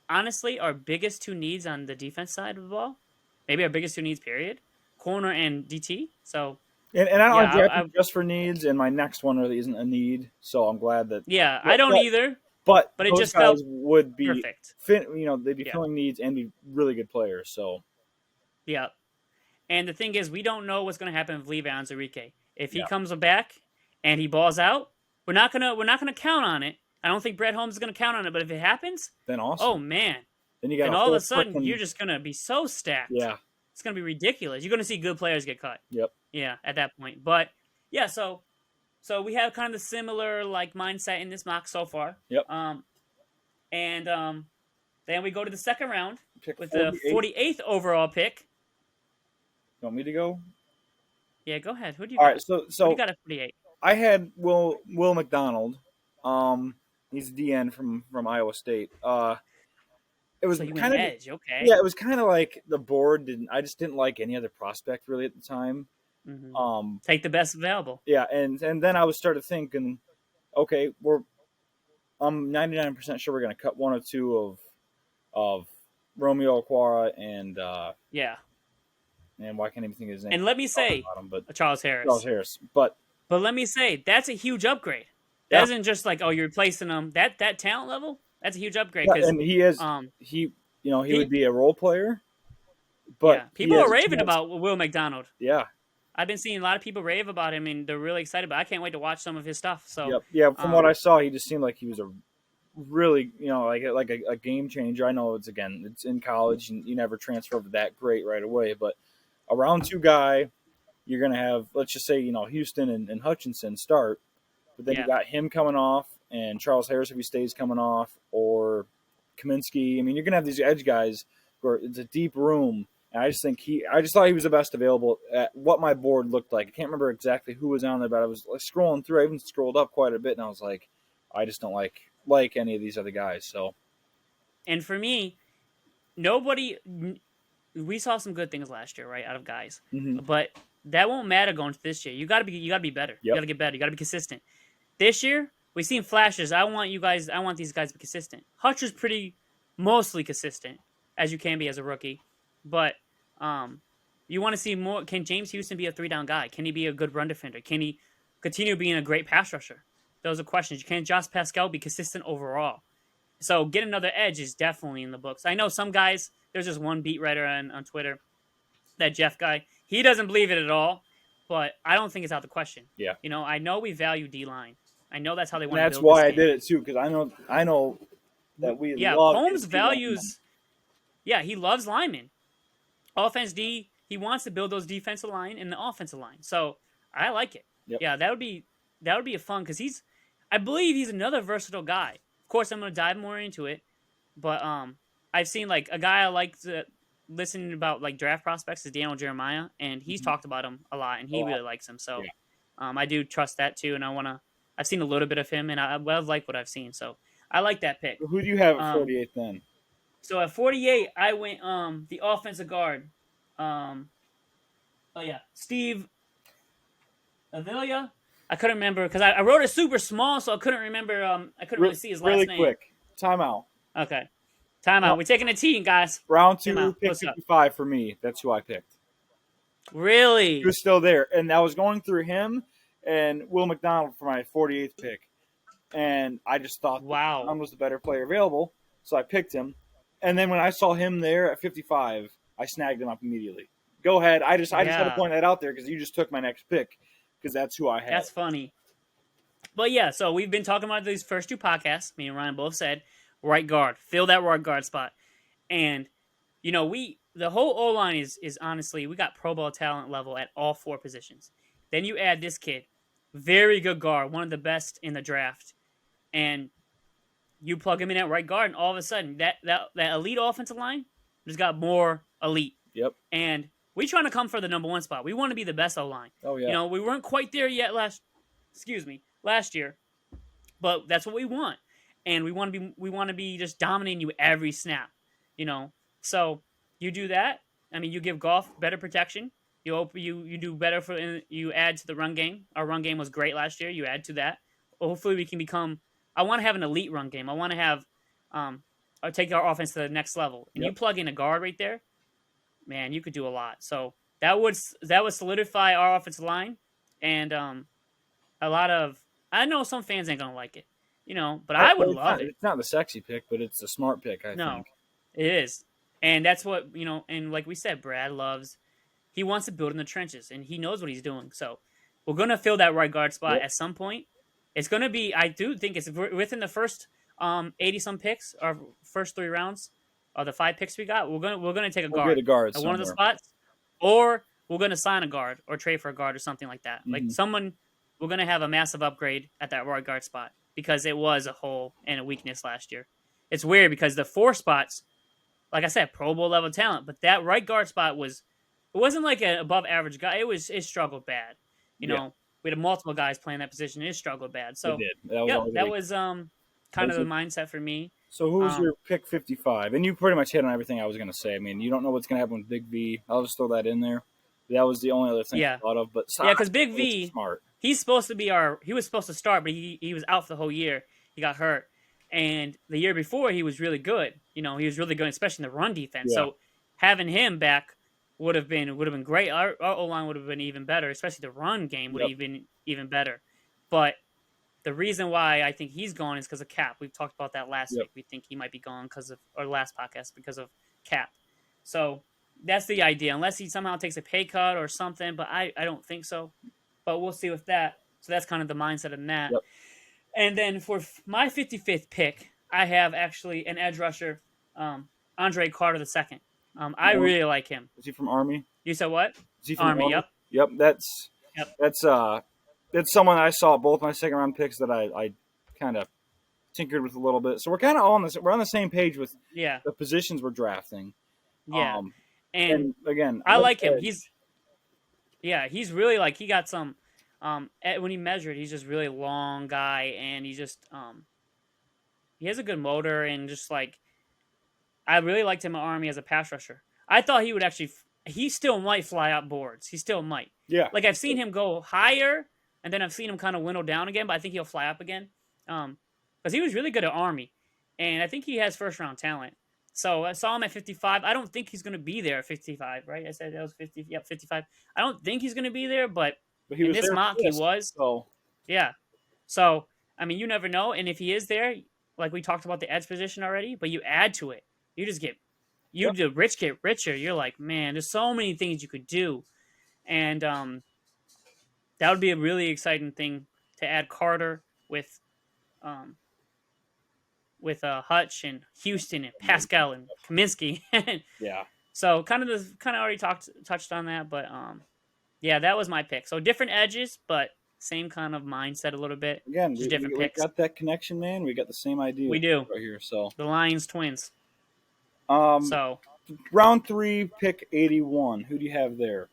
honestly our biggest two needs on the defense side of the ball, maybe our biggest two needs period, corner and DT. So And I don't yeah, have drafted just for needs, and my next one really isn't a need. So I'm glad that. yeah, But I don't but, either, but but it those just felt guys would be perfect. fit. They'd be Yeah, filling needs and be really good players. So yeah. And the thing is, we don't know what's going to happen with Levi Onwuzurike. If he yeah, comes back and he balls out, we're not gonna count on it. I don't think Brett Holmes is going to count on it. But if it happens, then oh awesome. man, Then you got then a all of whole a sudden freaking you're just going to be so stacked. yeah. It's going to be ridiculous. You're going to see good players get cut. Yep. Yeah, at that point. But yeah, so we have kind of the similar like mindset in this mock so far. Yep. And then we go to the second round Pick with 48. the 48th overall pick. You want me to go? Yeah, go ahead. Who do you All got? right. So Who do you so got at 48? I had Will McDonald. He's DN from Iowa State. It was So you went kind of edge, okay. yeah. It was kind of like the board didn't. I just didn't like any other prospect really at the time. Mm-hmm. Take the best available. Yeah, and then I was started thinking, okay, I'm 99% sure we're gonna cut one or two of Romeo Aquara and Yeah. and why can't I even think of his name? And let me say, Him, but Charles Harris. Charles Harris. But let me say, that's a huge upgrade. Yeah. That isn't just like, oh, you're replacing them. That talent level, that's a huge upgrade. yeah, Because and he is he would be a role player. But yeah, people he has are a raving chance- about Will McDonald. Yeah. I've been seeing a lot of people rave about him, and they're really excited. But I can't wait to watch some of his stuff. So Yep. Yeah. From what I saw, he just seemed like he was a really, like a game changer. I know it's in college, and you never transfer over that great right away. But a round two guy, you're gonna have, let's just say, Houston and Hutchinson start, but then Yeah. you got him coming off, and Charles Harris if he stays coming off, or Kaminsky. I mean, you're gonna have these edge guys where it's a deep room. And I just thought he was the best available at what my board looked like. I can't remember exactly who was on there, but I was scrolling through. I even scrolled up quite a bit, and I was like, I just don't like any of these other guys. So, and for me, we saw some good things last year, right, out of guys. mhm. But that won't matter going to this year. You gotta be better. Yep. You gotta get better. You gotta be consistent. This year, we've seen flashes. I want these guys to be consistent. Hutch is mostly consistent, as you can be as a rookie. But you want to see more. Can James Houston be a 3-down guy? Can he be a good run defender? Can he continue being a great pass rusher? Those are questions. Can Josh Pascal be consistent overall? So get another edge is definitely in the books. I know some guys, there's just one beat writer on Twitter, that Jeff guy, he doesn't believe it at all, but I don't think it's out the question. Yeah. I know we value D-line. I know that's how they And want to that's build why I this game. did it too, because I know that we Yeah, love Holmes his values. Yeah, he loves linemen. Offense D, he wants to build those defensive line and the offensive line. So I like it. Yep. Yeah, that would be a fun because I believe he's another versatile guy. Of course, I'm gonna dive more into it, but I've seen like a guy I like to listen about like draft prospects is Daniel Jeremiah, and he's talked about him a lot, and he really likes him. So Yeah. I do trust that too, and I've seen a little bit of him, and I like what I've seen. So I like that pick. Who do you have at 48 then? So at 48, I went the offensive guard. Steve Avila. I couldn't remember because I wrote it super small, so I couldn't remember. I couldn't really see his last really name. quick. Timeout. Okay, timeout. We're taking a team, guys. Round Time 2, out. pick What's up? 55 for me. That's who I picked. Really? He was still there, and I was going through him and Will McDonald for my 48th pick, and I just thought Wow. McDonald was the better player available, so I picked him. And then when I saw him there at 55, I snagged him up immediately. Go ahead. I just had to Yeah. point that out there because you just took my next pick because that's who I had. That's funny. But yeah, so we've been talking about these first two podcasts. Me and Ryan both said right guard, fill that right guard spot, and the whole O line is honestly, we got Pro Bowl talent level at all 4 positions. Then you add this kid, very good guard, one of the best in the draft, and you plug him in at right guard, and all of a sudden that elite offensive line just got more elite. Yep. And we trying to come for the number 1 spot. We want to be the best O line. Oh yeah. We weren't quite there yet last year, but that's what we want, and we want to be just dominating you every snap. So you do that. I mean, you give Goff better protection. You do better you add to the run game. Our run game was great last year. You add to that. Hopefully, we can become. I want to have an elite run game. I want to have, or take our offense to the next level. And you Yep. plug in a guard right there, man, you could do a lot. So that would solidify our offensive line, and a lot of. I know some fans ain't gonna like it, but I would love it. It's not the sexy pick, but it's the smart pick, I No, think. it is, and that's what And like we said, Brad loves. He wants to build in the trenches, and he knows what he's doing. So we're gonna fill that right guard spot Yep. at some point. It's gonna be. I do think it's within the first 80 some picks, our first 3 rounds, or the 5 picks we got. We're gonna take a We'll guard get a guard at one of the somewhere. spots, or we're gonna sign a guard or trade for a guard or something like that. Like Mhm. someone, we're gonna have a massive upgrade at that right guard spot because it was a hole and a weakness last year. It's weird because the 4 spots, like I said, Pro Bowl level talent, but that right guard spot it wasn't like an above average guy. It struggled bad. Yeah. We had multiple guys playing that position. It struggled bad. It So did. That was yeah, always that a- was kind was of it. the mindset for me. So who's Um, your pick 55? And you pretty much hit on everything I was going to say. I mean, you don't know what's going to happen with Big V. I'll just throw that in there. That was the only other thing Yeah. I thought of. But Yeah, because Big it's V, smart. he's supposed to be he was supposed to start, but he was out for the whole year. He got hurt. And the year before, he was really good. He was really good, especially in the run defense. Yeah. So having him back would have been great. Our O line would have been even better, especially the run game would Yep. have been even better. But the reason why I think he's gone is because of Cap. We've talked about that last Yep. week. We think he might be gone or last podcast because of Cap. So that's the idea, unless he somehow takes a pay cut or something. But I don't think so. But we'll see with that. So that's kind of the mindset in that. Yep. And then for my 55th pick, I have actually an edge rusher, Andre Carter II. I really like him. Is he from Army? You said what? Is he from Army, yep. Yep. That's someone I saw both my second round picks that I kind of tinkered with a little bit. So we're kind of all on this. We're on the same page with Yeah. the positions we're drafting. Yeah. And And again, I like him. edge. He's really like he got some. When he measured, he's just really long guy, and he has a good motor, and just like I really liked him at Army as a pass rusher. I thought he would actually. He still might fly up boards. He still might. Yeah. Like I've seen him go higher, and then I've seen him kind of dwindle down again. But I think he'll fly up again. Because he was really good at Army, and I think he has first round talent. So I saw him at 55. I don't think he's going to be there at 55, right? I said that was 50. Yep, 55. I don't think he's going to be there, but But he in was this there mock, first, he was. So Yeah. So, I mean, you never know. And if he is there, like we talked about the edge position already, but you add to it, you just get, the rich get richer. You're like, man, there's so many things you could do. And that would be a really exciting thing to add Carter with Hutch and Houston and Pascal and Kaminsky. yeah. So kind of already touched on that, but yeah, that was my pick. So different edges, but same kind of mindset a little bit. Again, Just different we picks. got that connection, man. We got the same idea. We do. Right here. So The Lions twins. so round 3, pick 81. Who do you have there?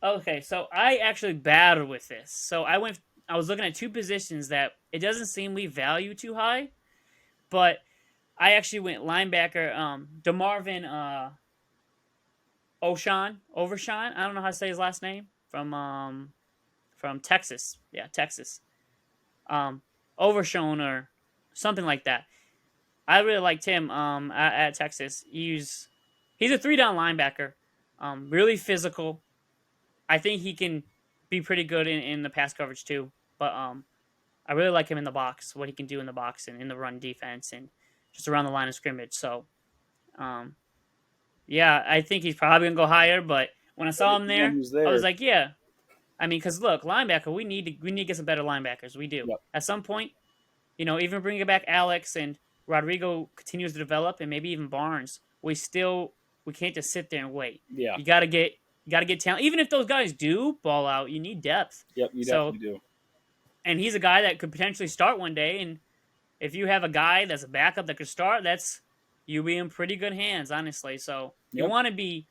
Okay, so I actually battled with this. So I was looking at 2 positions that it doesn't seem we value too high, but I actually went linebacker, DeMarvin Overshawn. I don't know how to say his last name from Texas. Yeah, Texas. Overshawn or something like that. I really liked him at Texas. He's a 3-down linebacker, really physical. I think he can be pretty good in the pass coverage too. But I really like him in the box, what he can do in the box and in the run defense and just around the line of scrimmage. So, yeah, I think he's probably going to go higher. But when I saw him there, I was like, yeah. I mean, because look, linebacker, we need to get some better linebackers. We do. Yep. At some point, even bringing back Alex and Rodrigo continues to develop, and maybe even Barnes, we can't just sit there and wait. Yeah. You got to get talent. Even if those guys do ball out, you need depth. Yep, you definitely do. And he's a guy that could potentially start one day. And if you have a guy that's a backup that could start, you'll be in pretty good hands, honestly. So you want to be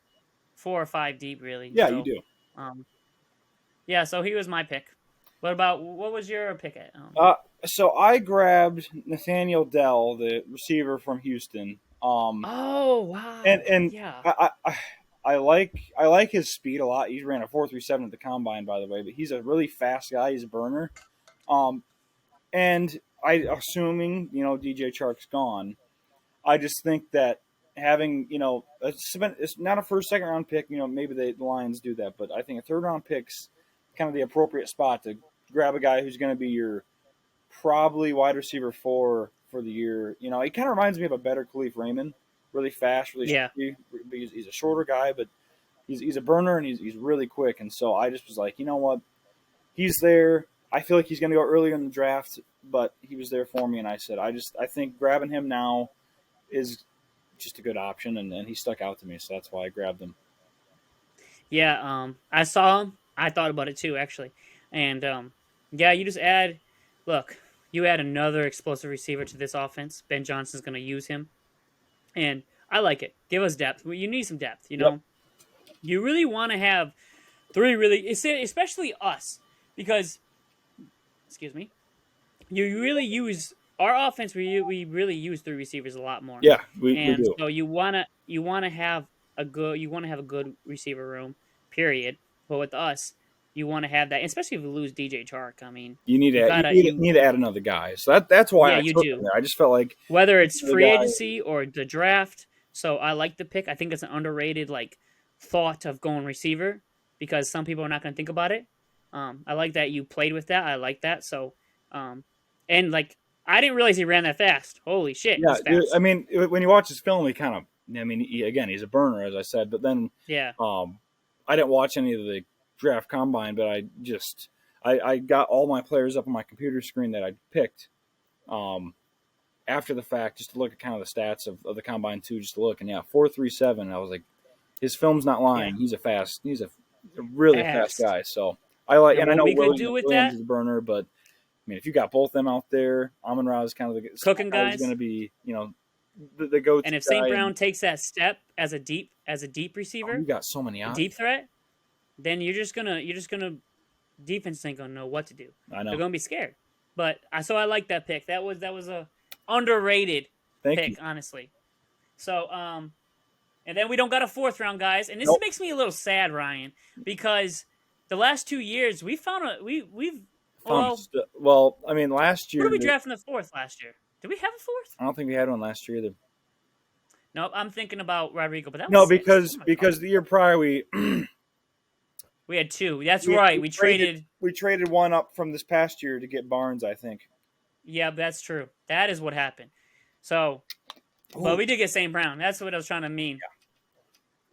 4 or 5 deep, really. Yeah, so, you do. Yeah, so he was my pick. What was your pick at? So I grabbed Nathaniel Dell, the receiver from Houston. Oh wow! And yeah, I like his speed a lot. He ran a 4.37 at the combine, by the way, but he's a really fast guy. He's a burner. Um, and assuming DJ Chark's gone, I just think that having it's not a first second round pick. Maybe the Lions do that, but I think a third round pick's kind of the appropriate spot to grab a guy who's going to be your probably wide receiver for the year. He kind of reminds me of a better Khalif Raymond. Really fast, really Yeah. shifty. He's a shorter guy, but he's a burner and he's really quick. And so I just was like, you know what? He's there. I feel like he's going to go earlier in the draft, but he was there for me, and I said, I think grabbing him now is just a good option, and he stuck out to me, so that's why I grabbed him. Yeah, I saw him. I thought about it too, actually. And yeah, you just add another explosive receiver to this offense. Ben Johnson's going to use him. And I like it. Give us depth. You need some depth, you know? Yep. You really want to have three really, especially us, because, excuse me, you really use our offense. We really use three receivers a lot more. Yeah, we do. So you wanna have a good receiver room, period. But with us, you want to have that, especially if you lose DJ Chark. I mean, you need to add another guy. So that's why I took him there. I just felt like whether it's free agency or the draft. So I like the pick. I think it's an underrated thought of going receiver because some people are not going to think about it. I like that you played with that. I like that. So, and I didn't realize he ran that fast. Holy shit! Yeah, I mean, when you watch his film, he kind of. I mean, he's a burner, as I said. But then, I didn't watch any of the draft combine, but I got all my players up on my computer screen that I picked after the fact, just to look at kind of the stats of the combine too, just to look. And 4.37. I was like, his film's not lying. Yeah. He's a really fast guy. So I like, and I know Williams is a burner, but I mean, if you got both them out there, Amon-Ra is kind of the cooking guy. He's going to be, the go-to. And if St. Brown takes that step as a deep receiver, you got so many options. Deep threat, then you're just gonna defense ain't gonna know what to do. I know they're gonna be scared. But I like that pick. That was a underrated pick, honestly. So and then we don't got a fourth round, guys, and this makes me a little sad, Ryan, because the last 2 years we found well, I mean, last year. What did we draft in the fourth last year? Did we have a fourth? I don't think we had one last year either. No, I'm thinking about Rodrigo, but that was because the year prior we had two. That's right. We traded one up from this past year to get Barnes, I think. Yeah, that's true. That is what happened. So, but we did get St. Brown. That's what I was trying to mean.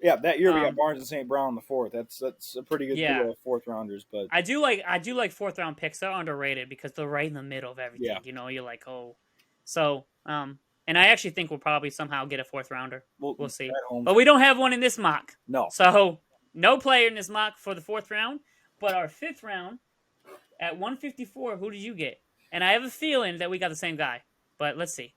Yeah, that year we got Barnes and St. Brown in the fourth. That's a pretty good deal of fourth rounders. But I do like fourth round picks. They're underrated because they're right in the middle of everything. Yeah. You're like, oh. So, and I actually think we'll probably somehow get a fourth rounder. We'll see. But we don't have one in this mock. No. So, no player in this mock for the fourth round. But our fifth round, at 154, who did you get? And I have a feeling that we got the same guy. But let's see.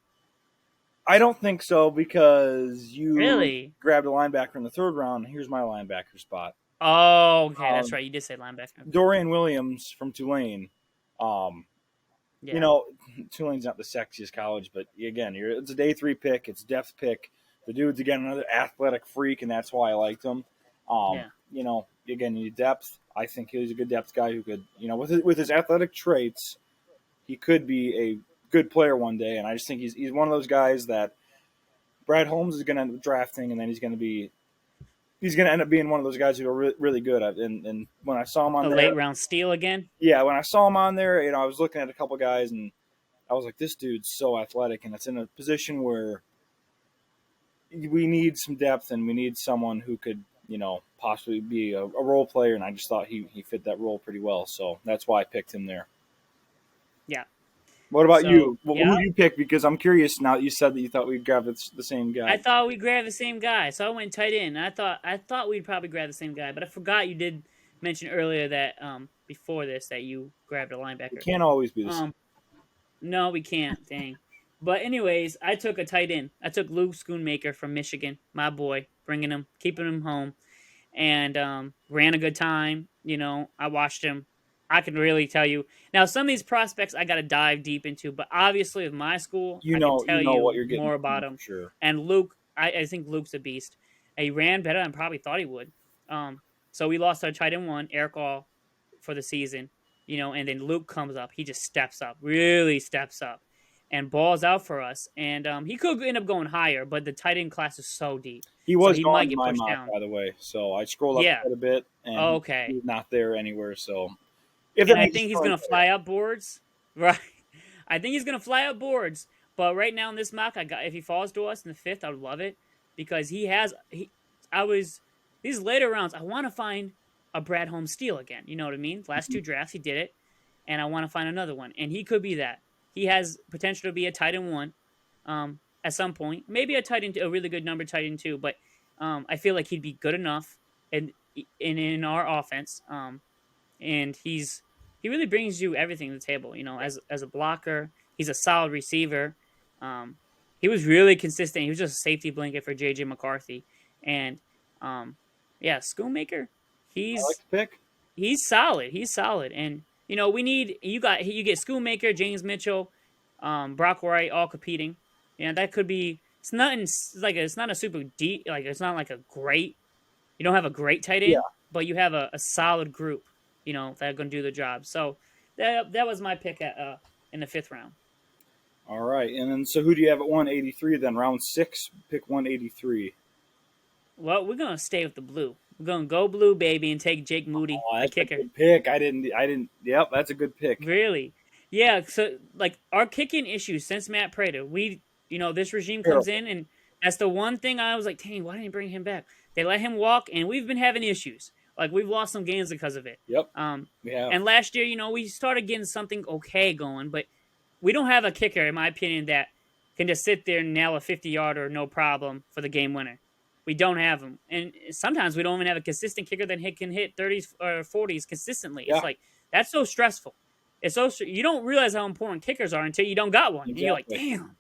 I don't think so because you really grabbed a linebacker in the third round. Here's my linebacker spot. Oh, okay. That's right. You did say linebacker. Dorian Williams from Tulane. Tulane's not the sexiest college, but again, it's a day 3 pick. It's a depth pick. The dude's, again, another athletic freak, and that's why I liked him. Again, you need depth. I think he's a good depth guy who could, with his athletic traits, he could be a good player one day. And I just think he's one of those guys that Brad Holmes is going to end up drafting, and then he's going to end up being one of those guys who are really, really good. And when I saw him on a late round steal again. Yeah, when I saw him on there, I was looking at a couple guys, and I was like, this dude's so athletic, and it's in a position where we need some depth, and we need someone who could, possibly be a role player. And I just thought he fit that role pretty well, so that's why I picked him there. Yeah. What about you? Who do you pick? Because I'm curious now that you said that you thought we'd grab the same guy. I thought we'd grab the same guy, so I went tight end. I thought we'd probably grab the same guy, but I forgot you did mention earlier that before this that you grabbed a linebacker. It can't always be the same. No, we can't. Dang. But anyways, I took a tight end. I took Luke Schoonmaker from Michigan, my boy, keeping him home, and ran a good time. I watched him. I can really tell you. Now, some of these prospects I got to dive deep into, but obviously with my school, I can tell you what you're getting more about him. Sure. And Luke, I think Luke's a beast. and he ran better than I probably thought he would. So we lost our tight end one, Eric All, for the season, and then Luke comes up. He just steps up, really steps up, and balls out for us. And he could end up going higher, but the tight end class is so deep. He So was he gone might in get my pushed mock, down. by the way. So I scrolled up Yeah. quite a bit, and Oh, okay. he's not there anywhere. So if And that I makes think you he's feel gonna better. fly up boards, right? I think he's gonna fly up boards. But right now in this mock, if he falls to us in the 5th, I would love it because these later rounds. I want to find a Brad Holmes steal again. You know what I mean? Last 2 drafts he did it, and I want to find another one, and he could be that. He has potential to be a tight end 1, at some point, maybe a really good number tight end 2. But I feel like he'd be good enough in our offense. And he really brings you everything to the table. As a blocker, he's a solid receiver. He was really consistent. He was just a safety blanket for JJ McCarthy, and yeah, Schoonmaker, I like he's the pick. he's solid. He's solid, and you get Schoonmaker, James Mitchell, Brock Wright, all competing. That could be. It's not a super deep. Like it's not like a great. You don't have a great tight end, Yeah. but you have a solid group. That are going to do the job. So that was my pick in the 5th round. All right, and then so who do you have at 183? Then round 6, pick 183. Well, we're going to stay with the blue. We're going to go blue, baby, and take Jake Moody, Oh, the that's a kicker. good pick. I didn't. Yep, that's a good pick. Really? Yeah. So like our kicking issues since Matt Prater, this regime comes in, and that's the one thing I was like, dang, why didn't you bring him back? They let him walk, and we've been having issues. Like we've lost some games because of it. Yep. Yeah. And last year, we started getting something okay going, but we don't have a kicker, in my opinion, that can just sit there and nail a 50-yarder no problem for the game winner. We don't have him, and sometimes we don't even have a consistent kicker that can hit 30s or 40s consistently. Yeah. It's like that's so stressful. It's you don't realize how important kickers are until you don't got one. Exactly. And you're like, damn.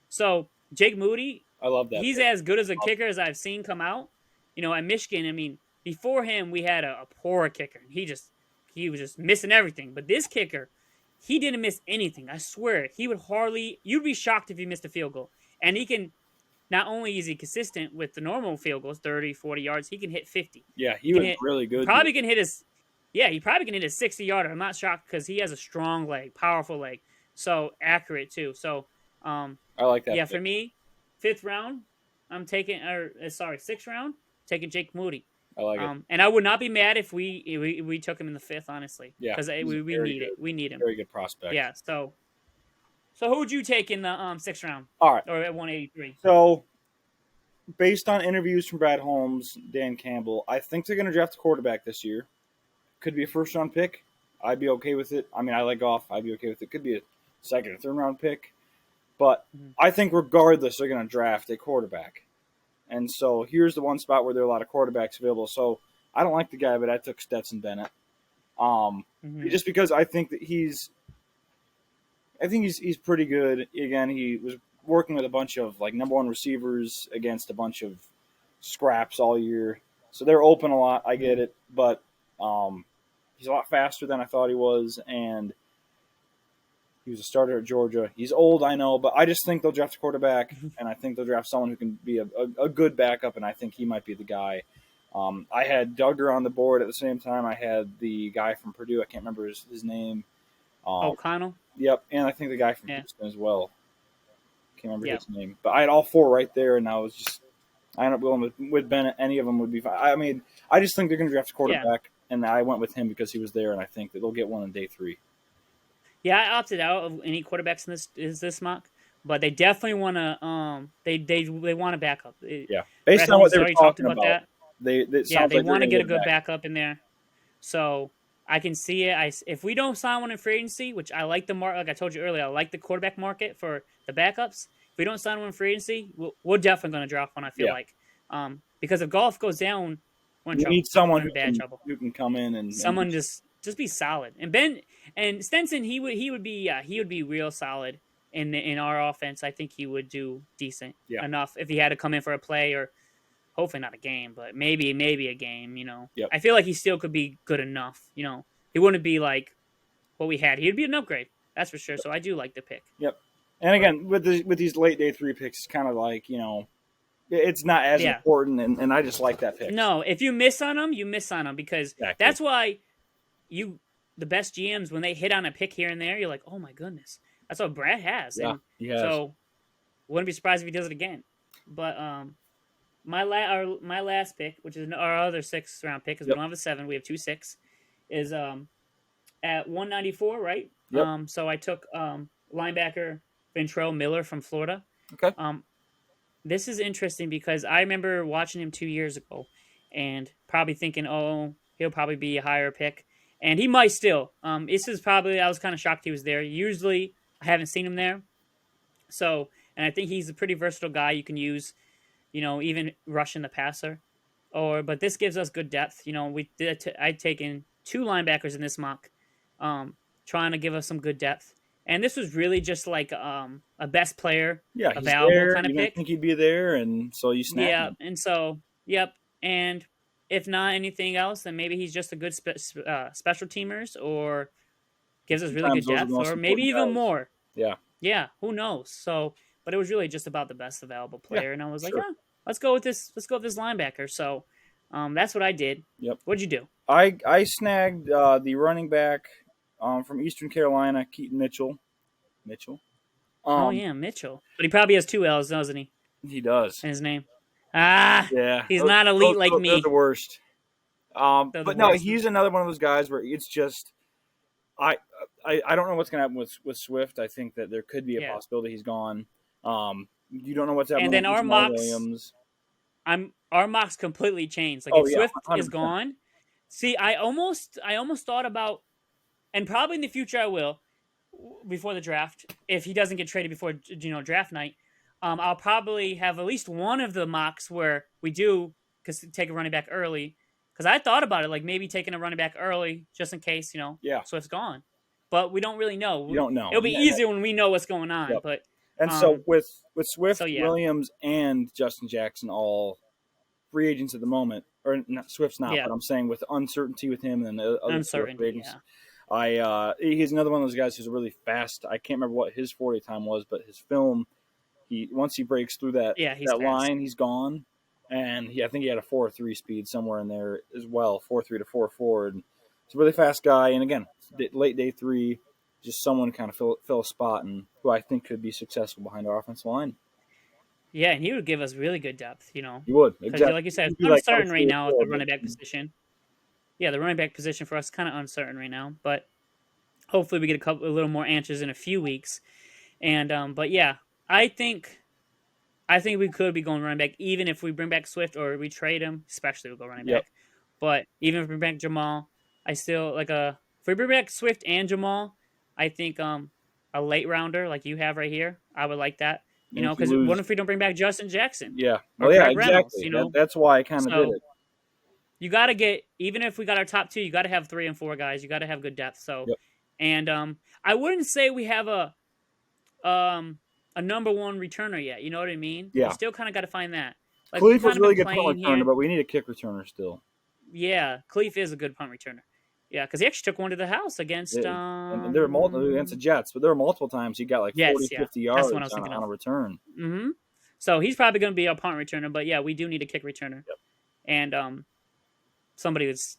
So Jake Moody, I love that. He's as good as a kicker as I've seen come out. At Michigan, I mean, before him we had a poor kicker. He was just missing everything. But this kicker, he didn't miss anything. I swear, you'd be shocked if he missed a field goal. And he can. Not only is he consistent with the normal field goals, 30, 40 yards, he can hit 50. Yeah, he was really good. He probably can hit his 60-yarder. I'm not shocked because he has a strong leg, powerful leg. So accurate too. So I like that. Yeah, for me, 5th round, sixth round, taking Jake Moody. I like it. And I would not be mad if we took him in the 5th, honestly. Yeah. Because we need it. We need him. Very good prospect. Yeah, So who would you take in the 6th round? All right. Or at 183? So, based on interviews from Brad Holmes, Dan Campbell, I think they're going to draft a quarterback this year. Could be a 1st-round pick. I'd be okay with it. I mean, I like Goff. I'd be okay with it. Could be a 2nd or 3rd-round pick. But I think regardless, they're going to draft a quarterback. And so here's the one spot where there are a lot of quarterbacks available. So I don't like the guy, but I took Stetson Bennett. Just because I think that he's pretty good. Again, he was working with a bunch of number 1 receivers against a bunch of scraps all year. So they're open a lot. I get it. But he's a lot faster than I thought he was. And he was a starter at Georgia. He's old, I know. But I just think they'll draft a quarterback. And I think they'll draft someone who can be a good backup. And I think he might be the guy. I had Duggar on the board at the same time. I had the guy from Purdue. I can't remember his name. O'Connell? Yep, and I think the guy from Houston as well. Can't remember his name. But I had all 4 right there, and I ended up going with Bennett. Any of them would be fine. I mean, I just think they're going to draft a quarterback, and I went with him because he was there, and I think that they'll get one on day 3. Yeah, I opted out of any quarterbacks in this mock, but they definitely want to. They want a backup. Yeah, based on what they were talking about. They want to get a good backup in there. So I can see it. If we don't sign one in free agency, which I like the market, like I told you earlier, I like the quarterback market for the backups. If we don't sign one in free agency, we're definitely going to draft one. I feel like, because if Goff goes down, we're in trouble. Need someone who can come in and someone just be solid. And Stenson, he would be real solid in our offense. I think he would do decent enough if he had to come in for a play or. Hopefully not a game, but maybe a game, Yep. I feel like he still could be good enough, He wouldn't be like what we had. He'd be an upgrade, that's for sure. So I do like the pick. Yep. And again, with these late day 3 picks, it's kind of like, it's not as Yeah. important, and I just like that pick. No, if you miss on them, you miss on them because Exactly. that's why the best GMs, when they hit on a pick here and there, you're like, oh my goodness, that's what Brad has. Yeah, And he has. so wouldn't be surprised if he does it again. But my last pick, which is our other 6th round pick, because we Yep. don't have a 7, we have 2 6, is at 194, right? Yep. So I took linebacker Ventrell Miller from Florida. Okay. This is interesting because I remember watching him 2 years ago and probably thinking, oh, he'll probably be a higher pick. And he might still. This is probably, I was kind of shocked he was there. Usually I haven't seen him there. So, and I think he's a pretty versatile guy you can use, even rushing the passer. But this gives us good depth. I'd taken 2 linebackers in this mock, trying to give us some good depth. And this was really just like a best player Yeah, he's available there. kind of You pick. didn't think he'd be there, and so you snapped Yeah, him. and so yep, and if not anything else, then maybe he's just a good special teamers, or gives us really Sometimes good those are the depth, most or maybe important even guys. more. Yeah. Yeah, who knows? So, but it was really just about the best available player, and I was like, sure. yeah, let's go with this. Let's go with this linebacker. So, that's what I did. Yep. What'd you do? I snagged the running back from Eastern Carolina, Keaton Mitchell. Oh yeah, Mitchell. But he probably has 2 L's, doesn't he? He does. In his name. Yeah. He's not elite like they're me. the worst. They're the But no, worst. he's another one of those guys where it's just I don't know what's going to happen with Swift. I think that there could be a possibility he's gone. You don't know what's happening. And then with our Jamal mocks, Williams. our mocks completely changed. Like Oh, if yeah, Swift 100%. is gone, see, I almost thought about, and probably in the future I will, before the draft, if he doesn't get traded before draft night, I'll probably have at least one of the mocks where we do take a running back early. Because I thought about it, like maybe taking a running back early just in case Swift's gone, but we don't really know. You don't know. It'll be easier when we know what's going on. Yep. But And so with Swift, yeah. Williams, and Justin Jackson all free agents at the moment, or not, Swift's not, but I'm saying with uncertainty with him and the other free agents. Yeah. He's another one of those guys who's really fast. I can't remember what his 40 time was, but his film, once he breaks through that line, he's gone. And I think he had a 4.3 speed somewhere in there as well, 4.3 to 4.4. And he's a really fast guy. And again, late day 3, just someone kind of fill a spot, and who I think could be successful behind our offensive line. Yeah, and he would give us really good depth, He would, exactly. Like you said, it's uncertain right now at the running back position. Yeah, the running back position for us is kind of uncertain right now, but hopefully we get a little more answers in a few weeks. And but yeah, I think we could be going running back, even if we bring back Swift or we trade him. Especially we'll go running back. But even if we bring back Jamal, I still if we bring back Swift and Jamal, I think a late rounder like you have right here, I would like that. Because what if we don't bring back Justin Jackson? Yeah. Well, yeah, Reynolds, exactly. That's why I kind of did it. You got to get, even if we got our top 2, you got to have 3 and 4 guys. You got to have good depth. So, and I wouldn't say we have a number 1 returner yet. You know what I mean? Yeah. We still kind of got to find that. Like, Cleef was really good punt returner, but we need a kick returner still. Yeah, Cleef is a good punt returner. Yeah, because he actually took one to the house against. And there were multiple against the Jets, but there were multiple times he got like 40-50 yards on a return. Mm-hmm. So he's probably going to be a punt returner, but yeah, we do need a kick returner. Yep. And somebody is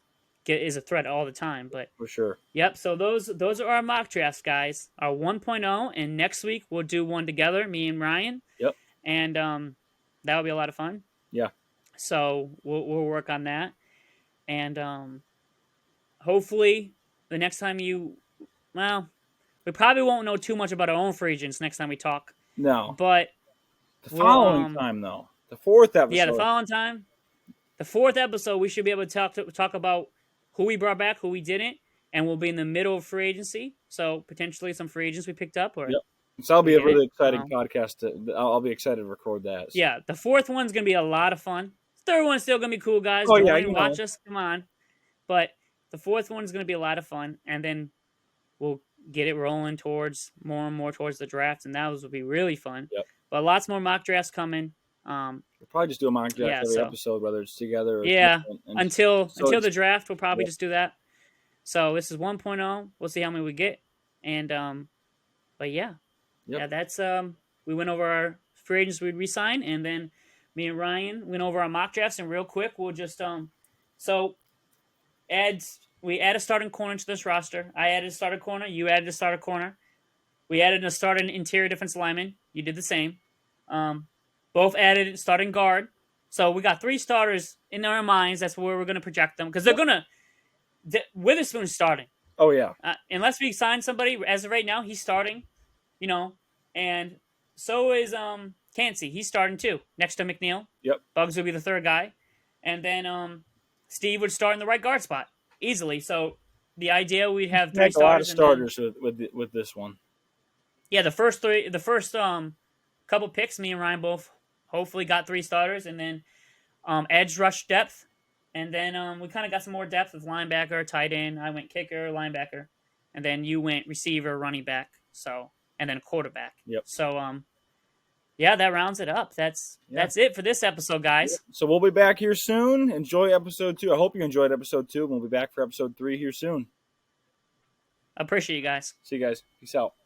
a threat all the time. But for sure. Yep. So those are our mock drafts, guys. Our 1.0, and next week we'll do one together, me and Ryan. Yep. And that will be a lot of fun. Yeah. So we'll work on that, and hopefully the next time we probably won't know too much about our own free agents next time we talk. No. But the following time, though, the 4th episode. Yeah, the following time. The 4th episode, we should be able to talk about who we brought back, who we didn't, and we'll be in the middle of free agency. So potentially some free agents we picked up. So that'll be a really exciting podcast. I'll be excited to record that. So. Yeah, the 4th one's going to be a lot of fun. The 3rd one's still going to be cool, guys. Oh, watch us. Come on. But the 4th one's going to be a lot of fun, and then we'll get it rolling towards more and more towards the draft, and those will be really fun. Yep. But lots more mock drafts coming. We'll probably just do a mock draft every episode, whether it's together or until the draft, we'll probably just do that. So this is 1.0. We'll see how many we get, and but that's we went over our free agents we'd resign, and then me and Ryan went over our mock drafts, and real quick, we'll just so we add a starting corner to this roster. I added a starting corner. You added a starting corner. We added a starting interior defensive lineman. You did the same. Both added starting guard. So we got 3 starters in our minds. That's where we're going to project them because they're going to. Witherspoon's starting. Oh yeah. Unless we sign somebody, as of right now, he's starting. And so is Cansey. He's starting too, next to McNeil. Yep. Bugs will be the 3rd guy, and then Steve would start in the right guard spot easily. So the idea we'd have 3 Make starters. A lot of starters with this one. Yeah, the first couple picks, me and Ryan both hopefully got 3 starters, and then edge rush depth. And then we kind of got some more depth with linebacker, tight end. I went kicker, linebacker. And then you went receiver, running back. And then quarterback. Yep. So, yeah, that rounds it up. That's it for this episode, guys. Yep. So we'll be back here soon. Enjoy episode 2. I hope you enjoyed episode 2. We'll be back for episode 3 here soon. I appreciate you guys. See you guys. Peace out.